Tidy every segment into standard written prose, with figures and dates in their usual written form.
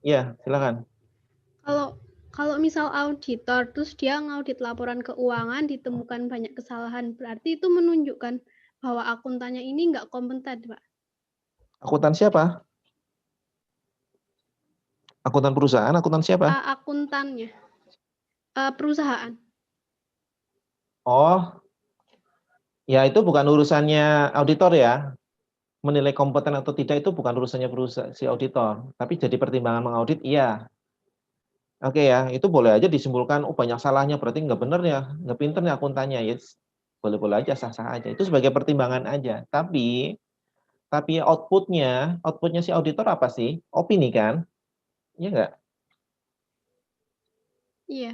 Iya, silakan. Kalau kalau misal auditor terus dia ngaudit laporan keuangan ditemukan banyak kesalahan, berarti itu menunjukkan bahwa akuntannya ini nggak kompeten, Pak. Akuntan siapa? Akuntan perusahaan, akuntan siapa? Akuntannya, perusahaan. Oh, ya itu bukan urusannya auditor ya. Menilai kompeten atau tidak itu bukan urusannya perusahaan si auditor, tapi jadi pertimbangan mengaudit iya. Oke ya, itu boleh aja disimpulkan, oh banyak salahnya, berarti nggak bener ya, nggak pinter nih akuntannya, yes. Boleh-boleh aja, sah-sah aja. Itu sebagai pertimbangan aja. Tapi outputnya si auditor apa sih? Opini kan? Iya nggak? Iya.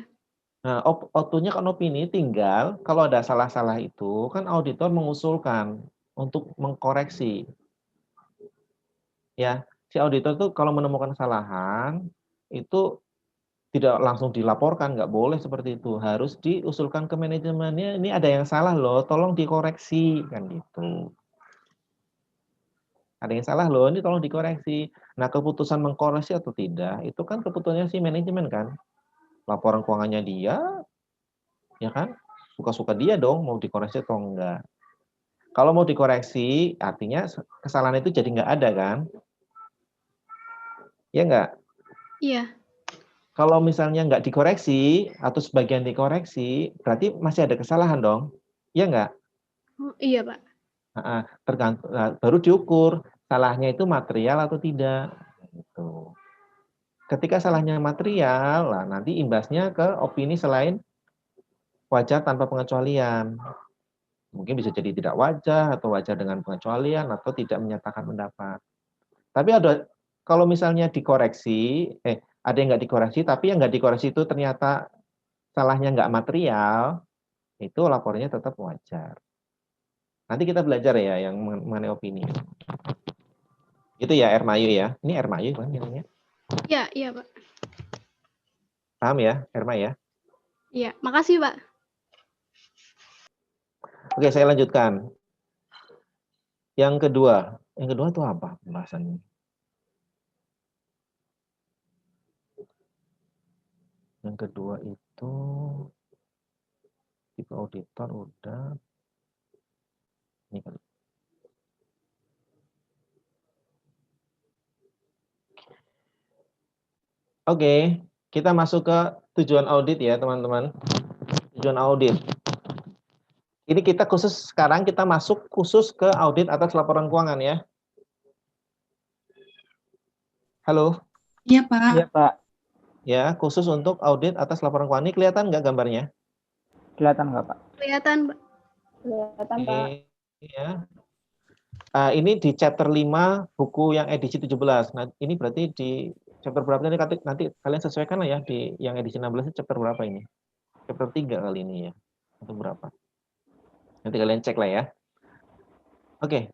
Nah, outputnya kan opini, tinggal kalau ada salah-salah itu, kan auditor mengusulkan untuk mengkoreksi. Ya, si auditor tuh kalau menemukan kesalahan, itu tidak langsung dilaporkan, nggak boleh seperti itu. Harus diusulkan ke manajemennya, ini ada yang salah loh, tolong dikoreksi, kan gitu. Ada yang salah loh, ini tolong dikoreksi. Nah, keputusan mengkoreksi atau tidak, itu kan keputusannya si manajemen kan. Laporan keuangannya dia, ya kan, suka-suka dia dong, mau dikoreksi atau enggak. Kalau mau dikoreksi, artinya kesalahan itu jadi nggak ada kan. Ya enggak? Iya. Kalau misalnya nggak dikoreksi, atau sebagian dikoreksi, berarti masih ada kesalahan dong. Ya enggak? Oh, iya, Pak. Tergantung, baru diukur salahnya itu material atau tidak. Gitu. Ketika salahnya material, lah nanti imbasnya ke opini selain wajar tanpa pengecualian. Mungkin bisa jadi tidak wajar, atau wajar dengan pengecualian, atau tidak menyatakan pendapat. Tapi ada, kalau misalnya dikoreksi, ada yang nggak dikoreksi, tapi yang nggak dikoreksi itu ternyata salahnya nggak material, itu laporannya tetap wajar. Nanti kita belajar ya yang mengenai opini. Itu ya Air Mayu ya. Ini Air Mayu kan namanya. Iya, iya, Pak. Paham ya, Erma ya? Iya, makasih, Pak. Oke, saya lanjutkan. Yang kedua itu apa pembahasannya? Yang kedua itu tipe auditor udah. Ini kan. Oke, kita masuk ke tujuan audit ya, teman-teman. Tujuan audit. Ini kita sekarang kita masuk khusus ke audit atas laporan keuangan ya. Halo? Iya, Pak. Iya, Pak. Ya, khusus untuk audit atas laporan keuangan. Ini kelihatan nggak gambarnya? Kelihatan nggak, Pak? Kelihatan, Pak. Kelihatan, Pak. Ya. Ini di chapter 5 buku yang edisi 17. Nah, ini berarti di chapter berapa nanti kalian sesuaikan lah ya di yang edisi 16 itu chapter berapa ini? Chapter 3 kali ini ya. Atau berapa? Nanti kalian cek lah ya. Oke.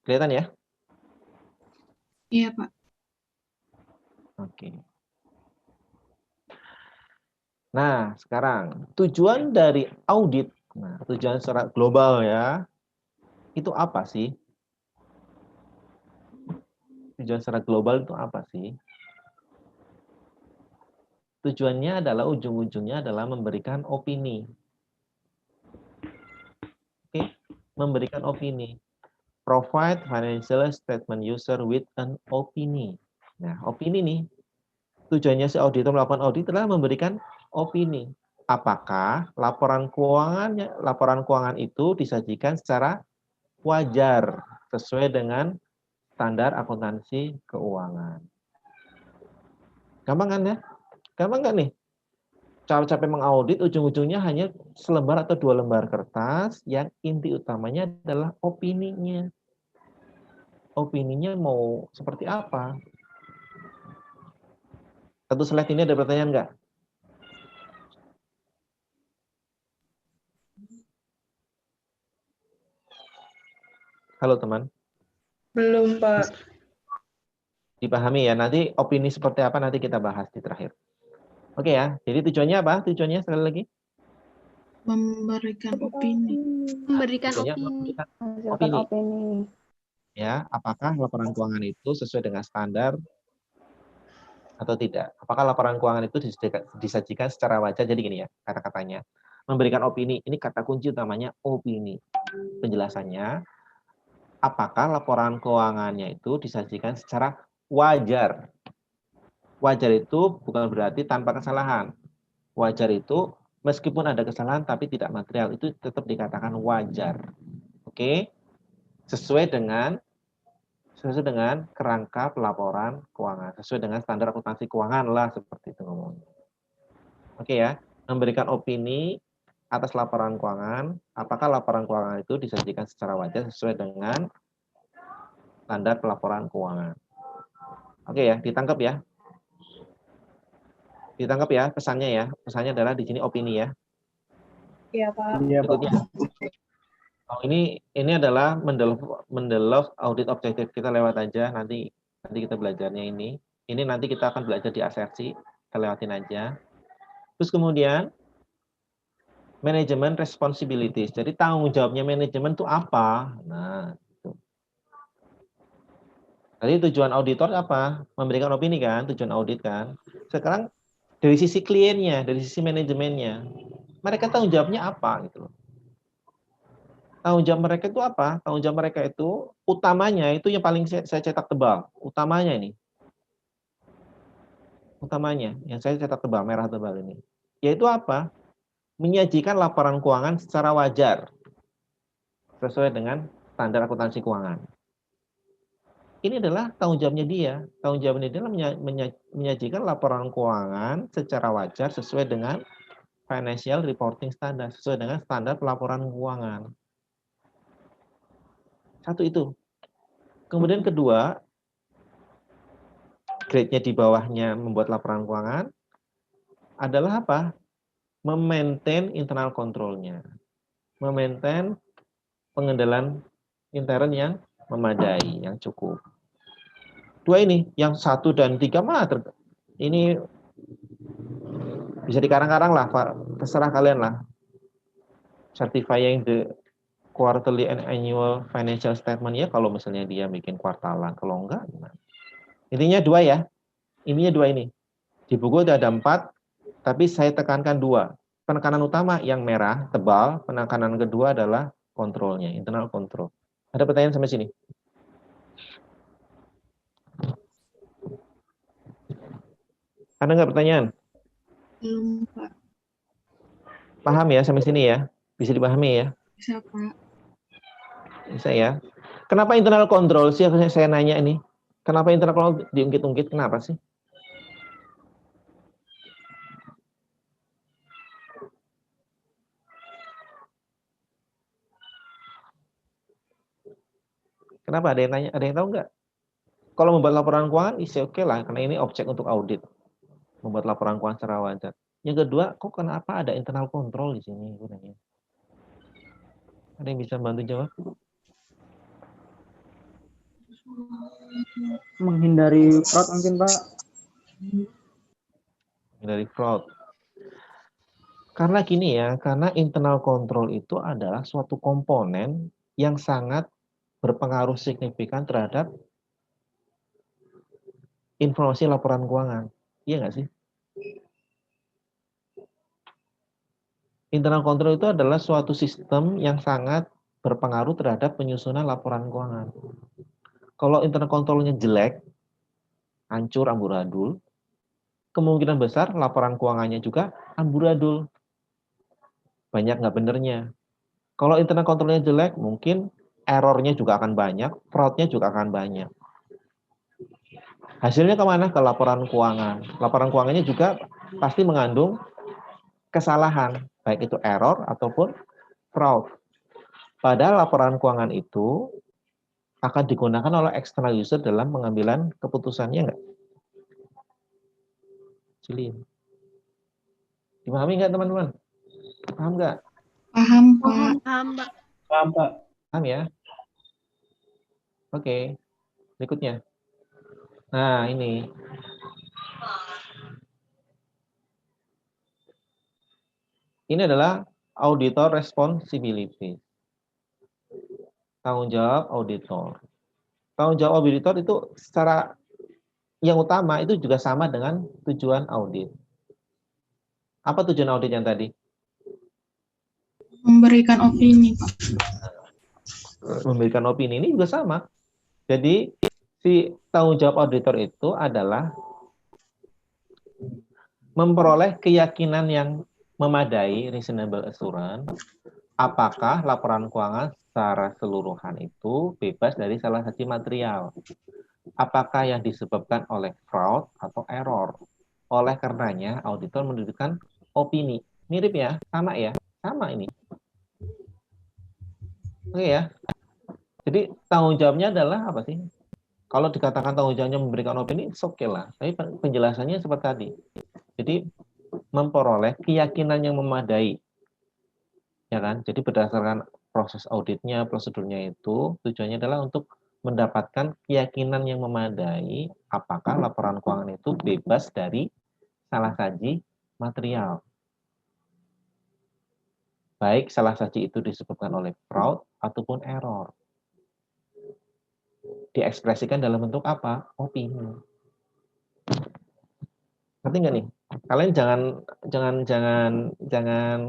Kelihatan ya? Iya, Pak. Oke. Nah, sekarang tujuan dari audit. Nah, tujuan secara global ya. Itu apa sih? Tujuan secara global itu apa sih? Tujuannya adalah ujung-ujungnya adalah memberikan opini. Oke, memberikan opini. Provide financial statement user with an opinion. Nah, opini nih. Tujuannya si auditor melakukan audit adalah memberikan opini. Apakah laporan keuangan itu disajikan secara wajar sesuai dengan standar akuntansi keuangan. Gampang kan ya? Gampang nggak nih? Cara capek mengaudit ujung-ujungnya hanya selembar atau 2 lembar kertas yang inti utamanya adalah opininya. Opininya mau seperti apa? Satu slide ini ada pertanyaan nggak? Halo teman. Belum, Pak. Dipahami ya, nanti opini seperti apa nanti kita bahas di terakhir. Oke ya, jadi tujuannya apa? Tujuannya sekali lagi? Memberikan opini. Memberikan Tujuannya opini. memberikan Menghasilkan opini. opini. Ya, apakah laporan keuangan itu sesuai dengan standar atau tidak? Apakah laporan keuangan itu disajikan secara wajar? Jadi gini ya, kata-katanya. Memberikan opini, ini kata kunci utamanya opini. Penjelasannya, apakah laporan keuangannya itu disajikan secara wajar? Wajar itu bukan berarti tanpa kesalahan. Wajar itu meskipun ada kesalahan tapi tidak material, itu tetap dikatakan wajar. Oke? Sesuai dengan kerangka pelaporan keuangan, sesuai dengan standar akuntansi keuangan lah, seperti itu ngomongnya. Oke ya, memberikan opini atas laporan keuangan, apakah laporan keuangan itu disajikan secara wajar sesuai dengan standar pelaporan keuangan. Oke ya, ditangkap ya. Ditangkap ya pesannya ya. Pesannya adalah di sini opini ya. Iya, Pak. Iya, Pak. Berikutnya. Oh, ini adalah mendelov audit objektif. Kita lewat aja nanti kita belajarnya ini. Ini nanti kita akan belajar di asersi. Kita lewatin aja. Terus kemudian manajemen responsibilities. Jadi tanggung jawabnya manajemen itu apa? Nah, itu. Tadi tujuan auditor apa? Memberikan opini kan, tujuan audit kan. Sekarang dari sisi kliennya, dari sisi manajemennya, mereka tanggung jawabnya apa gitu loh. Tanggung jawab mereka itu apa? Tanggung jawab mereka itu utamanya itu yang paling saya cetak tebal. Utamanya ini. Utamanya yang saya cetak tebal, merah tebal ini. Yaitu apa? Menyajikan laporan keuangan secara wajar. Sesuai dengan standar akuntansi keuangan. Ini adalah tanggung jawabnya dia. Tanggung jawabnya dia adalah menyajikan laporan keuangan secara wajar sesuai dengan financial reporting standard. Sesuai dengan standar pelaporan keuangan. Satu itu. Kemudian kedua, grade-nya di bawahnya membuat laporan keuangan adalah apa? Memaintain internal control-nya. Memaintain pengendalian intern yang memadai, yang cukup. Dua ini, yang 1 dan 3 mah ini bisa dikarang-karang lah, terserah kalian lah. Certifying the quarterly and annual financial statement ya, kalau misalnya dia bikin kuartalan, kalau enggak gimana. Intinya 2 ya. Intinya 2 ini. Di buku ada 4, tapi saya tekankan 2. Penekanan utama yang merah, tebal. Penekanan kedua adalah kontrolnya, internal control. Ada pertanyaan sampai sini? Ada nggak pertanyaan? Belum, Pak. Paham ya sampai sini ya? Bisa dipahami ya? Bisa, Pak. Bisa ya? Kenapa internal control sih? Saya nanya ini. Kenapa internal control diungkit-ungkit? Kenapa sih? Kenapa? Ada yang nanya? Ada yang tahu nggak? Kalau membuat laporan keuangan, isi oke lah, karena ini objek untuk audit. Membuat laporan keuangan secara wajar. Yang kedua, kok kenapa ada internal control di sini? Ada yang bisa bantu jawab? Menghindari fraud mungkin, Pak. Dari fraud. Karena gini ya, karena internal control itu adalah suatu komponen yang sangat berpengaruh signifikan terhadap informasi laporan keuangan. Iya nggak sih? Internal control itu adalah suatu sistem yang sangat berpengaruh terhadap penyusunan laporan keuangan. Kalau internal controlnya jelek, hancur, amburadul, kemungkinan besar laporan keuangannya juga amburadul. Banyak nggak benernya. Kalau internal controlnya jelek, mungkin errornya juga akan banyak, fraudnya juga akan banyak. Hasilnya kemana? Ke laporan keuangan. Laporan keuangannya juga pasti mengandung kesalahan, baik itu error ataupun fraud. Padahal laporan keuangan itu akan digunakan oleh external user dalam pengambilan keputusannya enggak? Cilin. Dipahami enggak teman-teman? Paham enggak? Paham, Pak. Paham, Pak. Paham, Pak. Paham ya? Oke. Berikutnya. Nah, ini. Ini adalah auditor responsibility. Tanggung jawab auditor. Tanggung jawab auditor itu secara yang utama itu juga sama dengan tujuan audit. Apa tujuan audit yang tadi? Memberikan opini, Pak. Memberikan opini ini juga sama. Jadi si tanggung jawab auditor itu adalah memperoleh keyakinan yang memadai, reasonable assurance, apakah laporan keuangan secara keseluruhan itu bebas dari salah satu material. Apakah yang disebabkan oleh fraud atau error. Oleh karenanya, auditor mendudukan opini. Mirip ya? Sama ya? Sama ini. Oke ya? Jadi tanggung jawabnya adalah apa sih? Kalau dikatakan tanggung jawabnya memberikan opini, oke lah. Tapi penjelasannya seperti tadi. Jadi memperoleh keyakinan yang memadai, ya kan? Jadi berdasarkan proses auditnya, prosedurnya itu tujuannya adalah untuk mendapatkan keyakinan yang memadai apakah laporan keuangan itu bebas dari salah saji material. Baik salah saji itu disebabkan oleh fraud ataupun error. Diekspresikan dalam bentuk apa? Opini. Ngerti nggak nih? Kalian jangan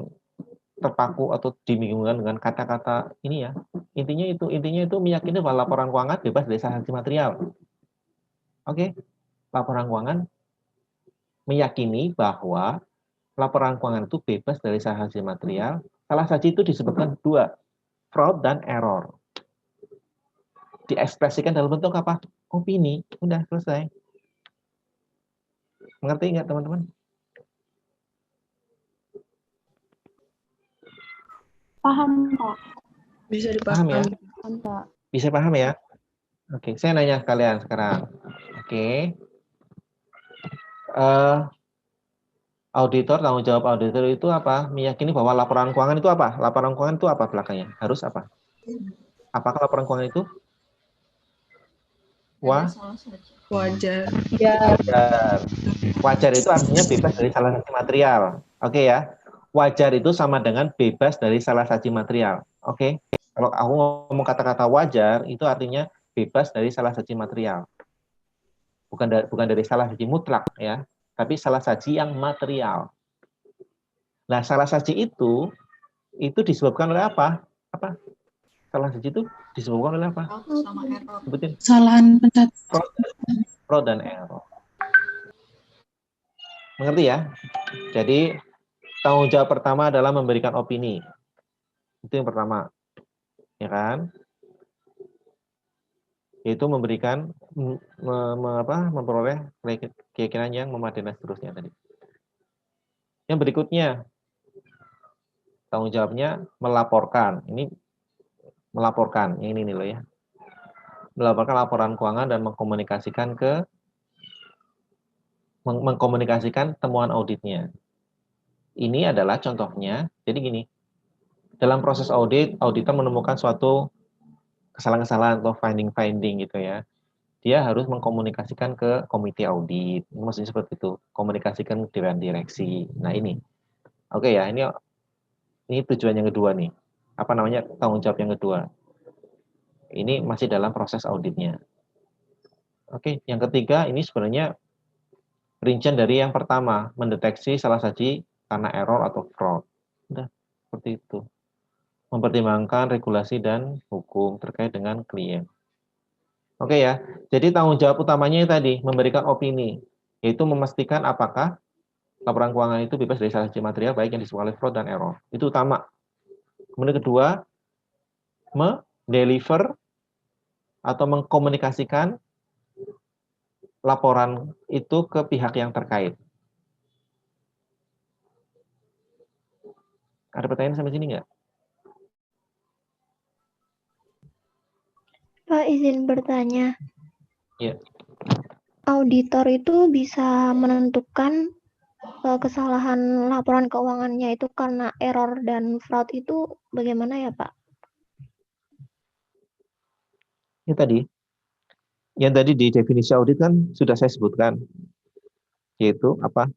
terpaku atau dibingungkan dengan kata-kata ini ya. Intinya itu meyakini bahwa laporan keuangan bebas dari salah satu material. Oke. Laporan keuangan meyakini bahwa laporan keuangan itu bebas dari salah satu material. Salah satu itu disebutkan dua, fraud dan error. Diekspresikan dalam bentuk apa? Opini. Udah selesai. Mengerti nggak teman-teman? Paham, Pak. Bisa Paham ya? dipahami, Pak. Bisa paham ya? Oke, saya nanya kalian sekarang. Oke. Auditor, tanggung jawab auditor itu apa? Meyakini bahwa laporan keuangan itu apa? Laporan keuangan itu apa belakangnya? Harus apa? Apakah laporan keuangan itu Wajar. wajar? Wajar itu artinya bebas dari salah satu material. Oke ya. Wajar itu sama dengan bebas dari salah satu material. Oke. Kalau aku ngomong kata-kata wajar itu artinya bebas dari salah satu material. Bukan dari salah satu mutlak ya, tapi salah satu yang material. Nah, salah satu itu disebabkan oleh apa? Apa? Salah satu itu disebabkan oleh apa? Sama error. Sebutin. Kesalahan pencatatan. Fraud dan error. Mengerti ya? Jadi tanggung jawab pertama adalah memberikan opini. Itu yang pertama. Ya kan? Yaitu memberikan memperoleh keyakinan yang memadai dan seterusnya tadi. Yang berikutnya tanggung jawabnya melaporkan. Ini melaporkan, yang ini nih loh ya. Melaporkan laporan keuangan dan mengkomunikasikan temuan auditnya. Ini adalah contohnya. Jadi gini, dalam proses audit, auditor menemukan suatu kesalahan-kesalahan atau finding gitu ya. Dia harus mengkomunikasikan ke komite audit. Maksudnya seperti itu, komunikasikan dengan direksi. Nah ini, oke ya, ini tujuan yang kedua nih. Apa namanya, tanggung jawab yang kedua. Ini masih dalam proses auditnya. Oke, yang ketiga ini sebenarnya rincian dari yang pertama, mendeteksi salah satu karena error atau fraud. Udah, seperti itu. Mempertimbangkan regulasi dan hukum terkait dengan klien. Oke ya, jadi tanggung jawab utamanya tadi, memberikan opini, yaitu memastikan apakah laporan keuangan itu bebas dari salah satu material, baik yang disebut oleh fraud dan error. Itu utama. Kemudian kedua, mendeliver atau mengkomunikasikan laporan itu ke pihak yang terkait. Ada pertanyaan sampai sini nggak? Pak, izin bertanya. Ya. Auditor itu bisa menentukan kesalahan laporan keuangannya itu karena error dan fraud itu bagaimana ya, Pak? Yang tadi di definisi audit kan sudah saya sebutkan, yaitu apa?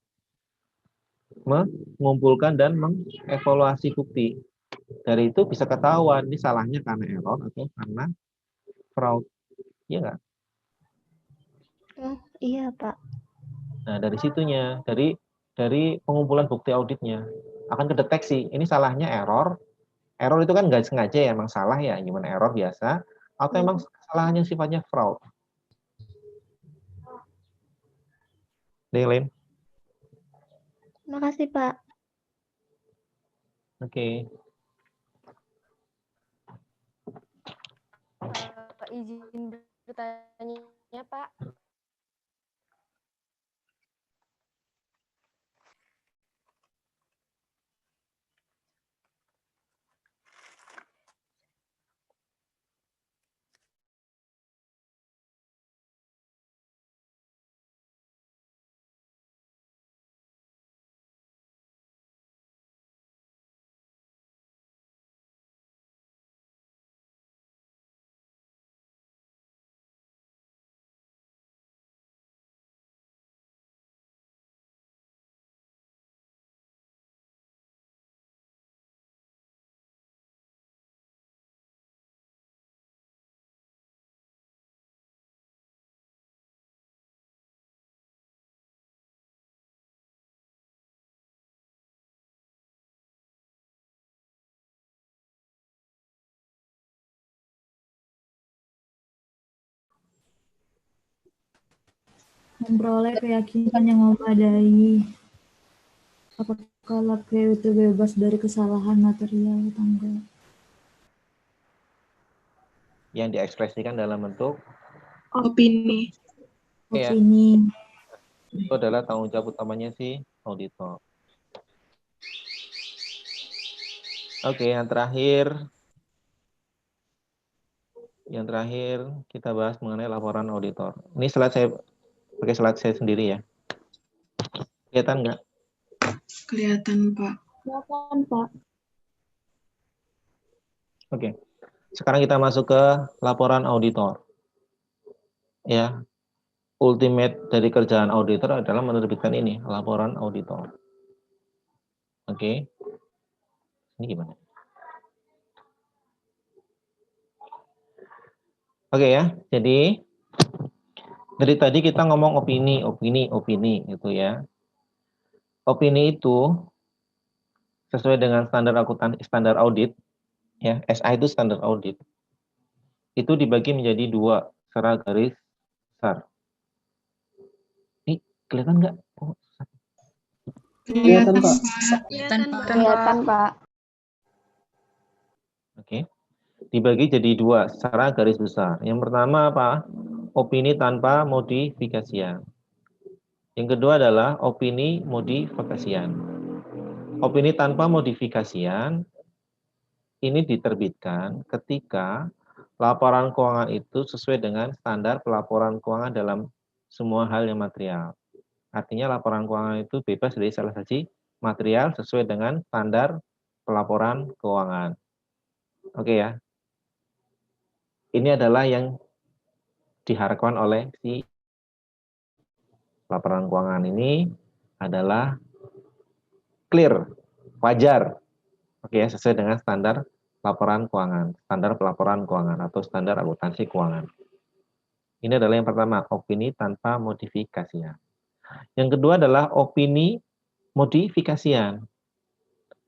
Mengumpulkan dan mengevaluasi bukti. Dari itu bisa ketahuan ini salahnya karena error atau karena fraud. Iya nggak? Oh, iya, Pak. Nah, dari situnya, dari pengumpulan bukti auditnya akan kedeteksi ini salahnya error. Error itu kan nggak sengaja ya, emang salah ya, human error biasa, atau emang kesalahannya sifatnya fraud. Delin. Makasih, Pak. Oke. Izin bertanya, Pak. Memperoleh keyakinan yang memadai apakah lab itu bebas dari kesalahan material atau enggak. Yang diekspresikan dalam bentuk Opini. ya, Opini. itu adalah tanggung jawab utamanya si auditor. Oke, yang terakhir kita bahas mengenai laporan auditor. Ini slide saya pakai slide saya sendiri ya. Kelihatan nggak? Kelihatan, Pak. Silakan, Pak. Oke. Sekarang kita masuk ke laporan auditor. Ya. Ultimate dari kerjaan auditor adalah menerbitkan ini, laporan auditor. Oke. Ini gimana? Oke ya. Jadi dari tadi kita ngomong opini gitu ya. Opini itu sesuai dengan standar audit ya, SA itu standar audit. Itu dibagi menjadi 2 secara garis besar. Ini kelihatan nggak? Oh, Kelihatan, Pak. Kelihatan, Pak. Oke. Dibagi jadi 2 secara garis besar. Yang pertama apa? Opini tanpa modifikasian. Yang kedua adalah opini modifikasian. Opini tanpa modifikasian ini diterbitkan ketika laporan keuangan itu sesuai dengan standar pelaporan keuangan dalam semua hal yang material. Artinya laporan keuangan itu bebas dari salah satu material sesuai dengan standar pelaporan keuangan. Oke ya. Ini adalah yang diharapkan oleh si laporan keuangan ini adalah clear, wajar. Oke ya, sesuai dengan standar laporan keuangan, standar pelaporan keuangan atau standar akuntansi keuangan. Ini adalah yang pertama, opini tanpa modifikasian. Yang kedua adalah opini modifikasian.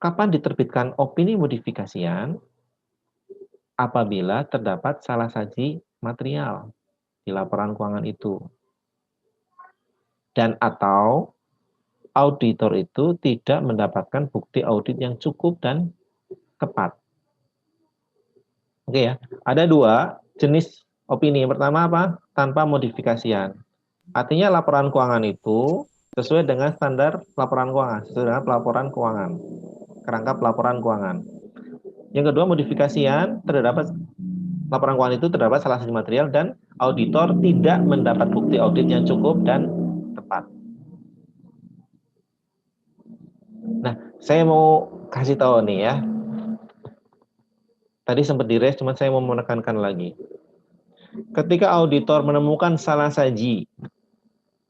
Kapan diterbitkan opini modifikasian? Apabila terdapat salah saji material di laporan keuangan itu. Dan atau auditor itu tidak mendapatkan bukti audit yang cukup dan tepat. Oke ya, ada 2 jenis opini. Yang pertama apa? Tanpa modifikasian. Artinya laporan keuangan itu sesuai dengan standar laporan keuangan, sesuai dengan pelaporan keuangan, kerangka pelaporan keuangan. Yang kedua, modifikasian, terdapat laporan keuangan itu terdapat salah satu material dan auditor tidak mendapat bukti audit yang cukup dan tepat. Nah, saya mau kasih tahu nih ya. Tadi sempat di-raise, cuma saya mau menekankan lagi. Ketika auditor menemukan salah saji,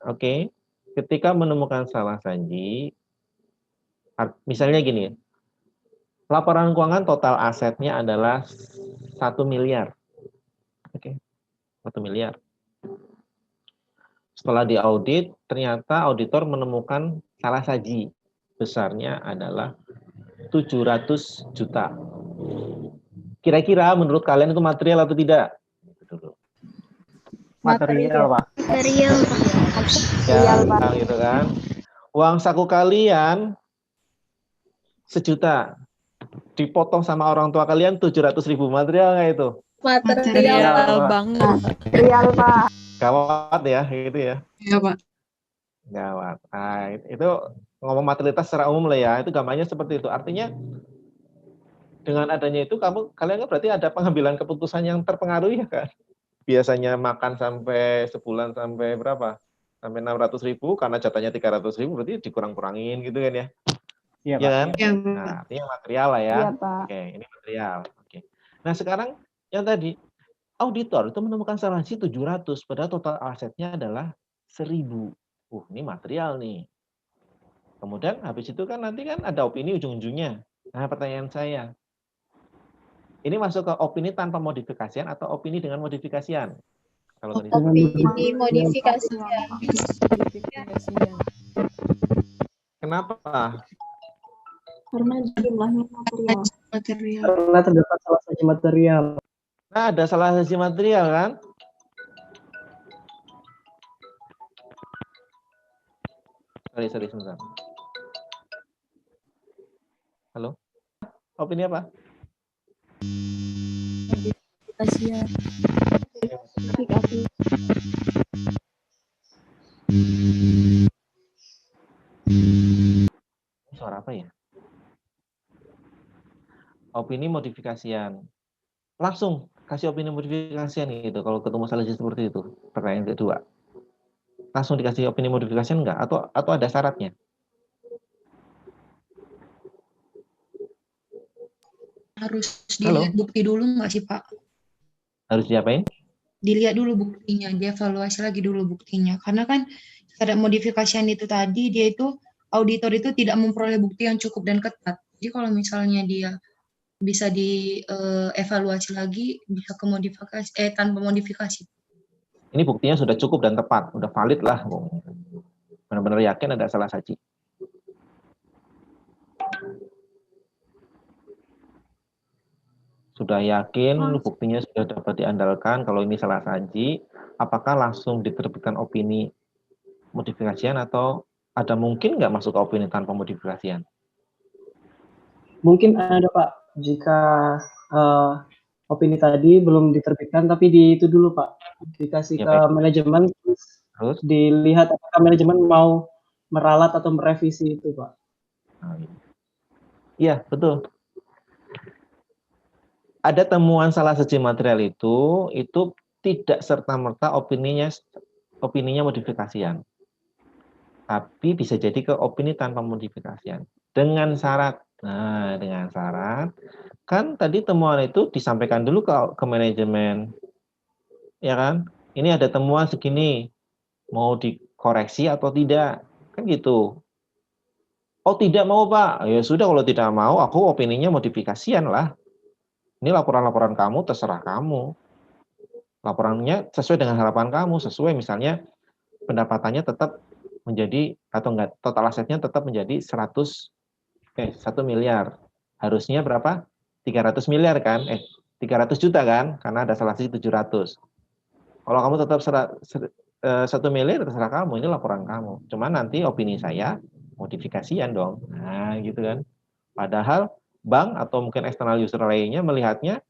oke, ketika menemukan salah saji, misalnya gini, laporan keuangan total asetnya adalah 1 miliar. Oke. 1 miliar. Setelah diaudit, ternyata auditor menemukan salah saji. Besarnya adalah 700 juta. Kira-kira menurut kalian itu material atau tidak? Material, Pak. Material, Ya, gitu kan. Uang saku kalian 1 juta. Dipotong sama orang tua kalian 700.000. Material nggak itu? Material. banget. material, Pak. Gawat ya, gitu ya. Iya, Pak. Gawat. Nah, itu ngomong materialitas secara umum lah ya. Itu gambarnya seperti itu. Artinya dengan adanya itu kalian kan berarti ada pengambilan keputusan yang terpengaruh ya kan. Biasanya makan sampai sebulan sampai berapa? Sampai 600.000 karena jatahnya 300.000 berarti dikurang-kurangin gitu kan ya. Iya, Iya Pak. kan? Iya, Nah, Pak. artinya material lah ya. Iya, Pak. Oke, ini material. Oke. Nah, sekarang yang tadi auditor itu menemukan salah saji 700 padahal total asetnya adalah 1.000. Ini material nih. Kemudian habis itu kan nanti kan ada opini ujung-ujungnya. Nah, pertanyaan saya, ini masuk ke opini tanpa modifikasian atau opini dengan modifikasian? Kalau tadi Opini modifikasi. kenapa? Karena jumlahnya material. Material. Karena terdapat salah saji material. Nah, ada salah saji material kan? Sorry, sebentar. Halo? Opini apa? Kasihan. Suara apa ya? Opini modifikasian. Langsung kasih opini modifikasian gitu kalau ketemu salah saji seperti itu. Pertanyaan kedua. Langsung dikasih opini modifikasian enggak? Atau ada syaratnya? Harus Halo? dilihat bukti dulu nggak sih, Pak? Harus diapain? Dilihat dulu buktinya, dievaluasi lagi dulu buktinya. Karena kan terhadap modifikasian itu tadi, dia itu, auditor itu tidak memperoleh bukti yang cukup dan ketat. Jadi kalau misalnya dia bisa dievaluasi lagi, bisa ke modifikasi, tanpa modifikasi. Ini buktinya sudah cukup dan tepat, udah valid lah. Benar-benar yakin ada salah saji. Sudah yakin buktinya sudah dapat diandalkan kalau ini salah saji, apakah langsung diterbitkan opini modifikasian atau ada mungkin nggak masuk ke opini tanpa modifikasian? Mungkin ada, Pak, jika opini tadi belum diterbitkan, tapi itu dulu, Pak, dikasih Ya, ke baik. manajemen, Terus? dilihat apakah manajemen mau meralat atau merevisi itu, Pak. Iya, betul. Ada temuan salah saji material itu tidak serta-merta opininya modifikasian. Tapi bisa jadi ke opini tanpa modifikasian. Dengan syarat. Nah, dengan syarat, kan tadi temuan itu disampaikan dulu ke manajemen. Ya kan? Ini ada temuan segini. Mau dikoreksi atau tidak? Kan gitu. Oh, tidak mau, Pak. Ya sudah, kalau tidak mau, aku opininya modifikasian lah. Ini laporan-laporan kamu, terserah kamu. Laporannya sesuai dengan harapan kamu, sesuai misalnya pendapatannya tetap menjadi, atau enggak, total asetnya tetap menjadi 1 miliar. Harusnya berapa? 300 miliar kan? 300 juta kan? Karena ada salah saji 700. Kalau kamu tetap 1 miliar, terserah kamu, ini laporan kamu. Cuma nanti opini saya modifikasian dong. Nah, gitu kan. Padahal bank atau mungkin external user lainnya melihatnya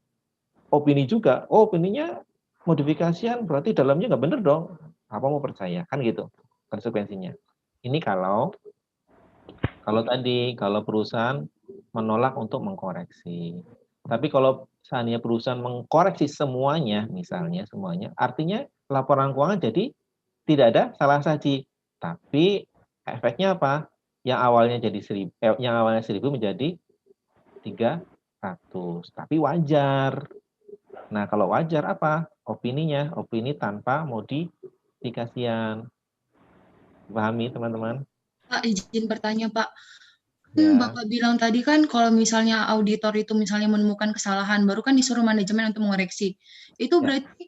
opini juga. Oh, opininya modifikasian, berarti dalamnya nggak bener dong. Apa mau percaya? Kan gitu konsekuensinya. Ini kalau perusahaan menolak untuk mengkoreksi. Tapi kalau seandainya perusahaan mengkoreksi semuanya, misalnya semuanya, artinya laporan keuangan jadi tidak ada salah saji. Tapi efeknya apa? Yang awalnya jadi 1.000 menjadi 300. Tapi wajar. Nah, kalau wajar apa? Opininya, opini tanpa modifikasian. Pahami, teman-teman? Pak, izin bertanya, Pak. Ya. Bapak bilang tadi kan kalau misalnya auditor itu misalnya menemukan kesalahan, baru kan disuruh manajemen untuk mengoreksi. Itu Ya. berarti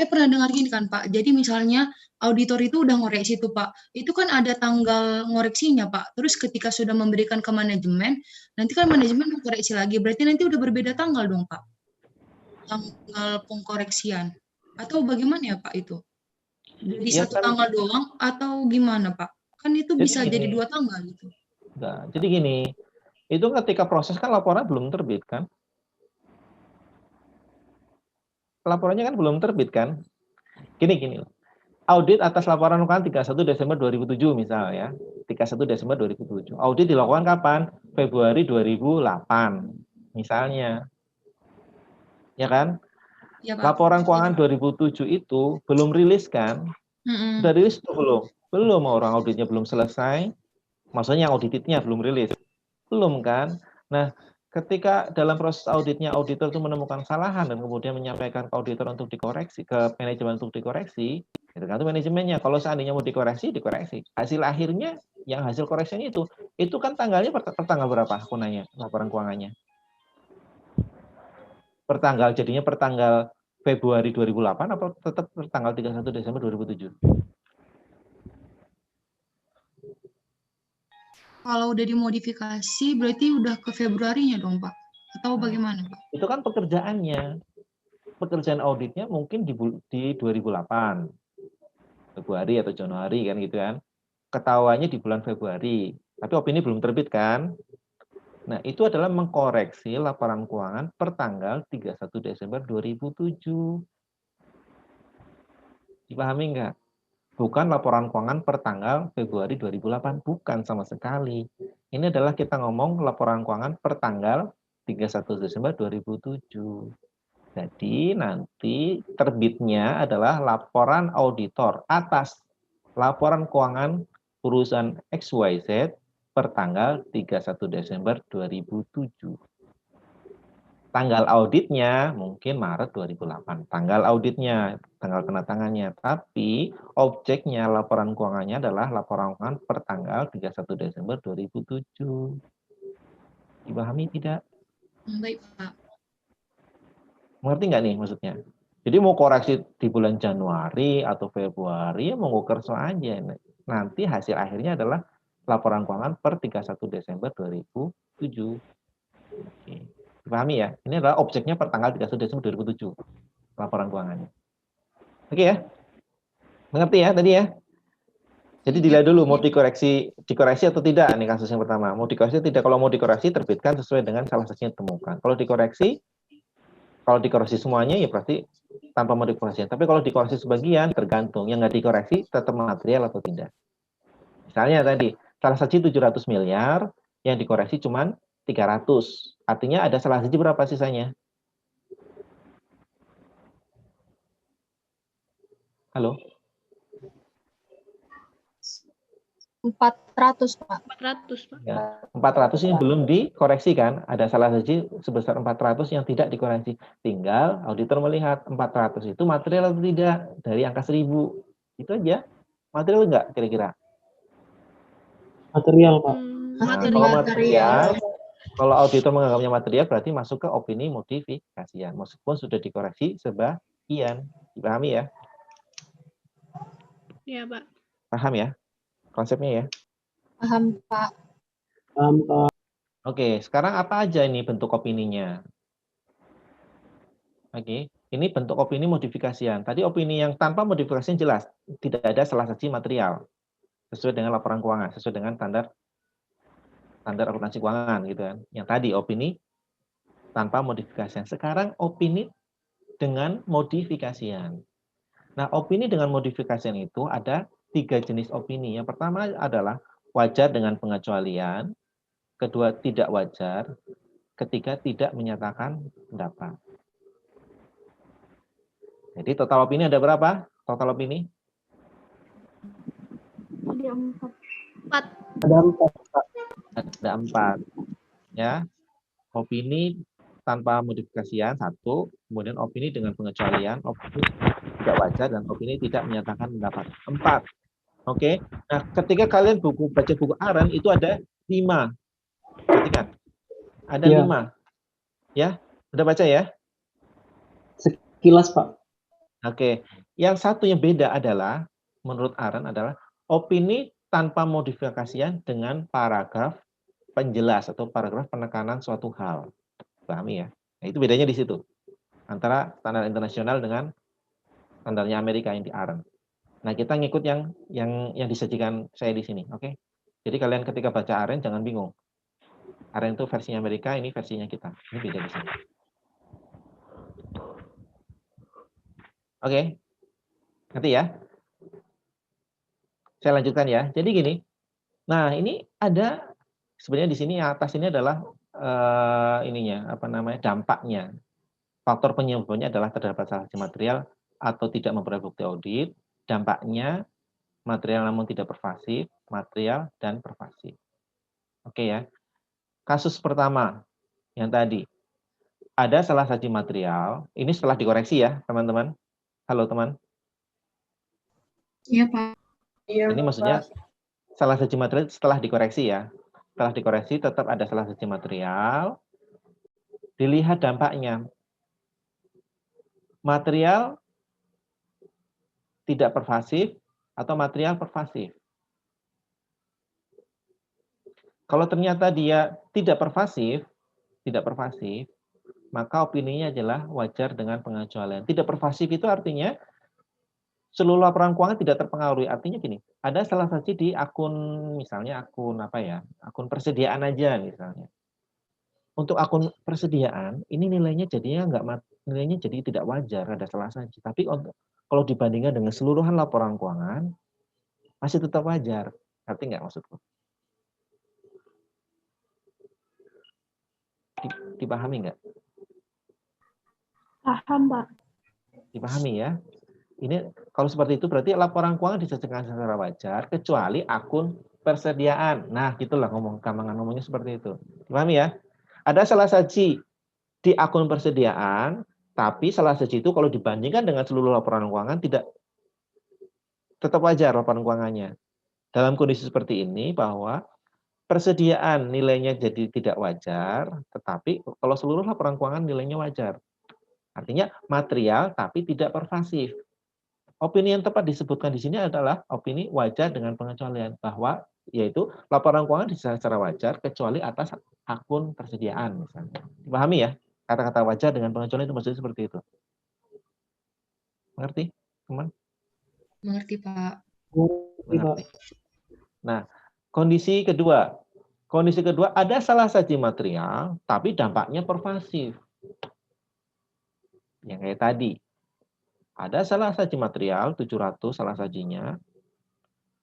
Saya pernah dengar gini kan Pak, jadi misalnya auditor itu udah ngoreksi tuh Pak, itu kan ada tanggal ngoreksinya Pak, terus ketika sudah memberikan ke manajemen, nanti kan manajemen mengkoreksi lagi, berarti nanti udah berbeda tanggal dong Pak, tanggal pengkoreksian, atau bagaimana ya Pak itu? Jadi Ya satu kan, tanggal doang atau gimana Pak? Kan itu jadi bisa jadi gini, 2 tanggal gitu. nah, jadi gini, itu ketika proses kan laporan belum terbit kan? Laporannya kan belum terbit kan? Gini, audit atas laporan keuangan 31 Desember 2007 misal ya. 31 Desember 2007. Audit dilakukan kapan? Februari 2008 misalnya. Ya kan? Ya Pak. Laporan keuangan 2007 itu belum rilis kan? Mm-mm. Sudah rilis atau belum? Belum, orang auditnya belum selesai. Maksudnya auditnya belum rilis. Belum kan? Nah, ketika dalam proses auditnya auditor itu menemukan kesalahan dan kemudian menyampaikan ke auditor untuk dikoreksi, ke manajemen untuk dikoreksi, tergantung manajemennya. Kalau seandainya mau dikoreksi, dikoreksi. Hasil akhirnya yang hasil koreksinya itu kan tanggalnya pertanggal berapa? Aku nanya laporan keuangannya. Jadinya pertanggal Februari 2008 atau tetap tanggal 31 Desember 2007? Kalau udah dimodifikasi berarti udah ke Februarinya dong Pak? Atau bagaimana Pak? Itu kan pekerjaannya. Pekerjaan auditnya mungkin di 2008. Februari atau Januari kan gitu kan. Ketahuannya di bulan Februari. Tapi opini belum terbit kan. Nah, itu adalah mengkoreksi laporan keuangan per tanggal 31 Desember 2007. Dipahami nggak? Bukan laporan keuangan per tanggal Februari 2008. Bukan sama sekali. Ini adalah kita ngomong laporan keuangan per tanggal 31 Desember 2007. Jadi nanti terbitnya adalah laporan auditor atas laporan keuangan perusahaan XYZ per tanggal 31 Desember 2007. Tanggal auditnya mungkin Maret 2008. Tanggal auditnya, tanggal penandatangannya. Tapi objeknya laporan keuangannya adalah laporan keuangan per tanggal 31 Desember 2007. Dipahami tidak? Baik Pak. Mengerti nggak nih maksudnya? Jadi mau koreksi di bulan Januari atau Februari, ya mau kerso aja. Nanti hasil akhirnya adalah laporan keuangan per 31 Desember 2007. Oke. Dipahami ya? Ini adalah objeknya per tanggal 31 Desember 2007. Laporan keuangannya. Oke ya? Mengerti ya tadi ya? Jadi dilihat dulu mau dikoreksi atau tidak. Ini kasus yang pertama. Mau dikoreksi atau tidak? Kalau mau dikoreksi, terbitkan sesuai dengan salah satunya ditemukan. Kalau dikoreksi semuanya ya berarti tanpa modifikasi. Tapi kalau dikoreksi sebagian tergantung. Yang nggak dikoreksi tetap material atau tidak. Misalnya tadi transaksi 700 miliar yang dikoreksi cuma 300. Artinya ada salah siji berapa sisanya? Halo? 400, Pak. 400, Pak. Ya, 400 ini belum dikoreksi kan? Ada salah siji sebesar 400 yang tidak dikoreksi. Tinggal auditor melihat 400 itu material atau tidak dari angka 1000. Itu aja. Material enggak kira-kira? Material, Pak. Nah, kalau material, kalau auditor menganggapnya material berarti masuk ke opini modifikasian. Meskipun sudah dikoreksi sebagian. Dipahami ya? Iya, Pak. Paham ya? Konsepnya ya? Paham, Pak. Paham, Pak. Oke, sekarang apa aja ini bentuk opininya? Oke, ini bentuk opini modifikasian. Tadi opini yang tanpa modifikasian jelas, tidak ada salah siji material. Sesuai dengan laporan keuangan, sesuai dengan standar akuntansi keuangan gitu kan. Yang tadi opini tanpa modifikasian. Sekarang opini dengan modifikasian. Nah, opini dengan modifikasian itu ada 3 jenis opini. Yang pertama adalah wajar dengan pengecualian, kedua tidak wajar, ketiga tidak menyatakan pendapat. Jadi total opini ada berapa? Total opini? Ada 4. Ada 4, Pak. Ada 4. Ya. Opini tanpa modifikasian 1, kemudian opini dengan pengecualian, opini tidak wajar, dan opini tidak menyatakan pendapat. 4. Oke. Nah, ketika kalian baca buku Aren itu ada 5. Perhatikan. Ada 5. Ya. Udah baca ya? Sekilas, Pak. Oke, yang satu yang beda adalah, menurut Aren adalah opini tanpa modifikasian dengan paragraf penjelas atau paragraf penekanan suatu hal. Pahami ya? Nah, itu bedanya di situ. Antara standar internasional dengan standarnya Amerika yang di Aren. Nah, kita ngikut yang disajikan saya di sini, oke? Jadi kalian ketika baca Aren jangan bingung. Aren itu versinya Amerika, ini versinya kita. Ini beda di sini. Oke. Ngerti ya? Saya lanjutkan ya. Jadi gini. Nah, ini ada sebenarnya di sini atas ini adalah dampaknya. Faktor penyebabnya adalah terdapat salah satu material atau tidak memperoleh bukti audit. Dampaknya material namun tidak pervasif, material dan pervasif. Oke ya. Kasus pertama yang tadi. Ada salah satu material, ini setelah dikoreksi ya, teman-teman. Halo, teman. Iya, Pak. Ini maksudnya salah satu material setelah dikoreksi ya. Setelah dikoreksi tetap ada salah satu material. Dilihat dampaknya. Material tidak pervasif atau material pervasif. Kalau ternyata dia tidak pervasif, maka opininya adalah wajar dengan pengecualian. Tidak pervasif itu artinya seluruh laporan keuangan tidak terpengaruhi. Artinya gini, ada salah satu di akun, misalnya akun persediaan aja misalnya. Untuk akun persediaan, ini nilainya nilainya jadi tidak wajar, ada salah satu. Tapi kalau dibandingkan dengan seluruhan laporan keuangan, masih tetap wajar. Ngerti nggak maksudku? Dipahami nggak? Paham, Pak. Dipahami ya? Ini kalau seperti itu berarti laporan keuangan disajikan secara wajar kecuali akun persediaan. Nah, gitulah ngomongnya seperti itu. Dipahami ya? Ada salah saji di akun persediaan, tapi salah saji itu kalau dibandingkan dengan seluruh laporan keuangan tetap wajar laporan keuangannya. Dalam kondisi seperti ini bahwa persediaan nilainya jadi tidak wajar, tetapi kalau seluruh laporan keuangan nilainya wajar. Artinya material tapi tidak pervasif. Opini yang tepat disebutkan di sini adalah opini wajar dengan pengecualian, bahwa yaitu laporan keuangan secara wajar kecuali atas akun persediaan misalnya. Dipahami ya? Kata-kata wajar dengan pengecualian itu maksudnya seperti itu. Mengerti, teman? Mengerti, Pak. Mengerti. Nah, kondisi kedua ada salah satu material tapi dampaknya pervasif. Yang kayak tadi. Ada salah satu material 700 salah sajinya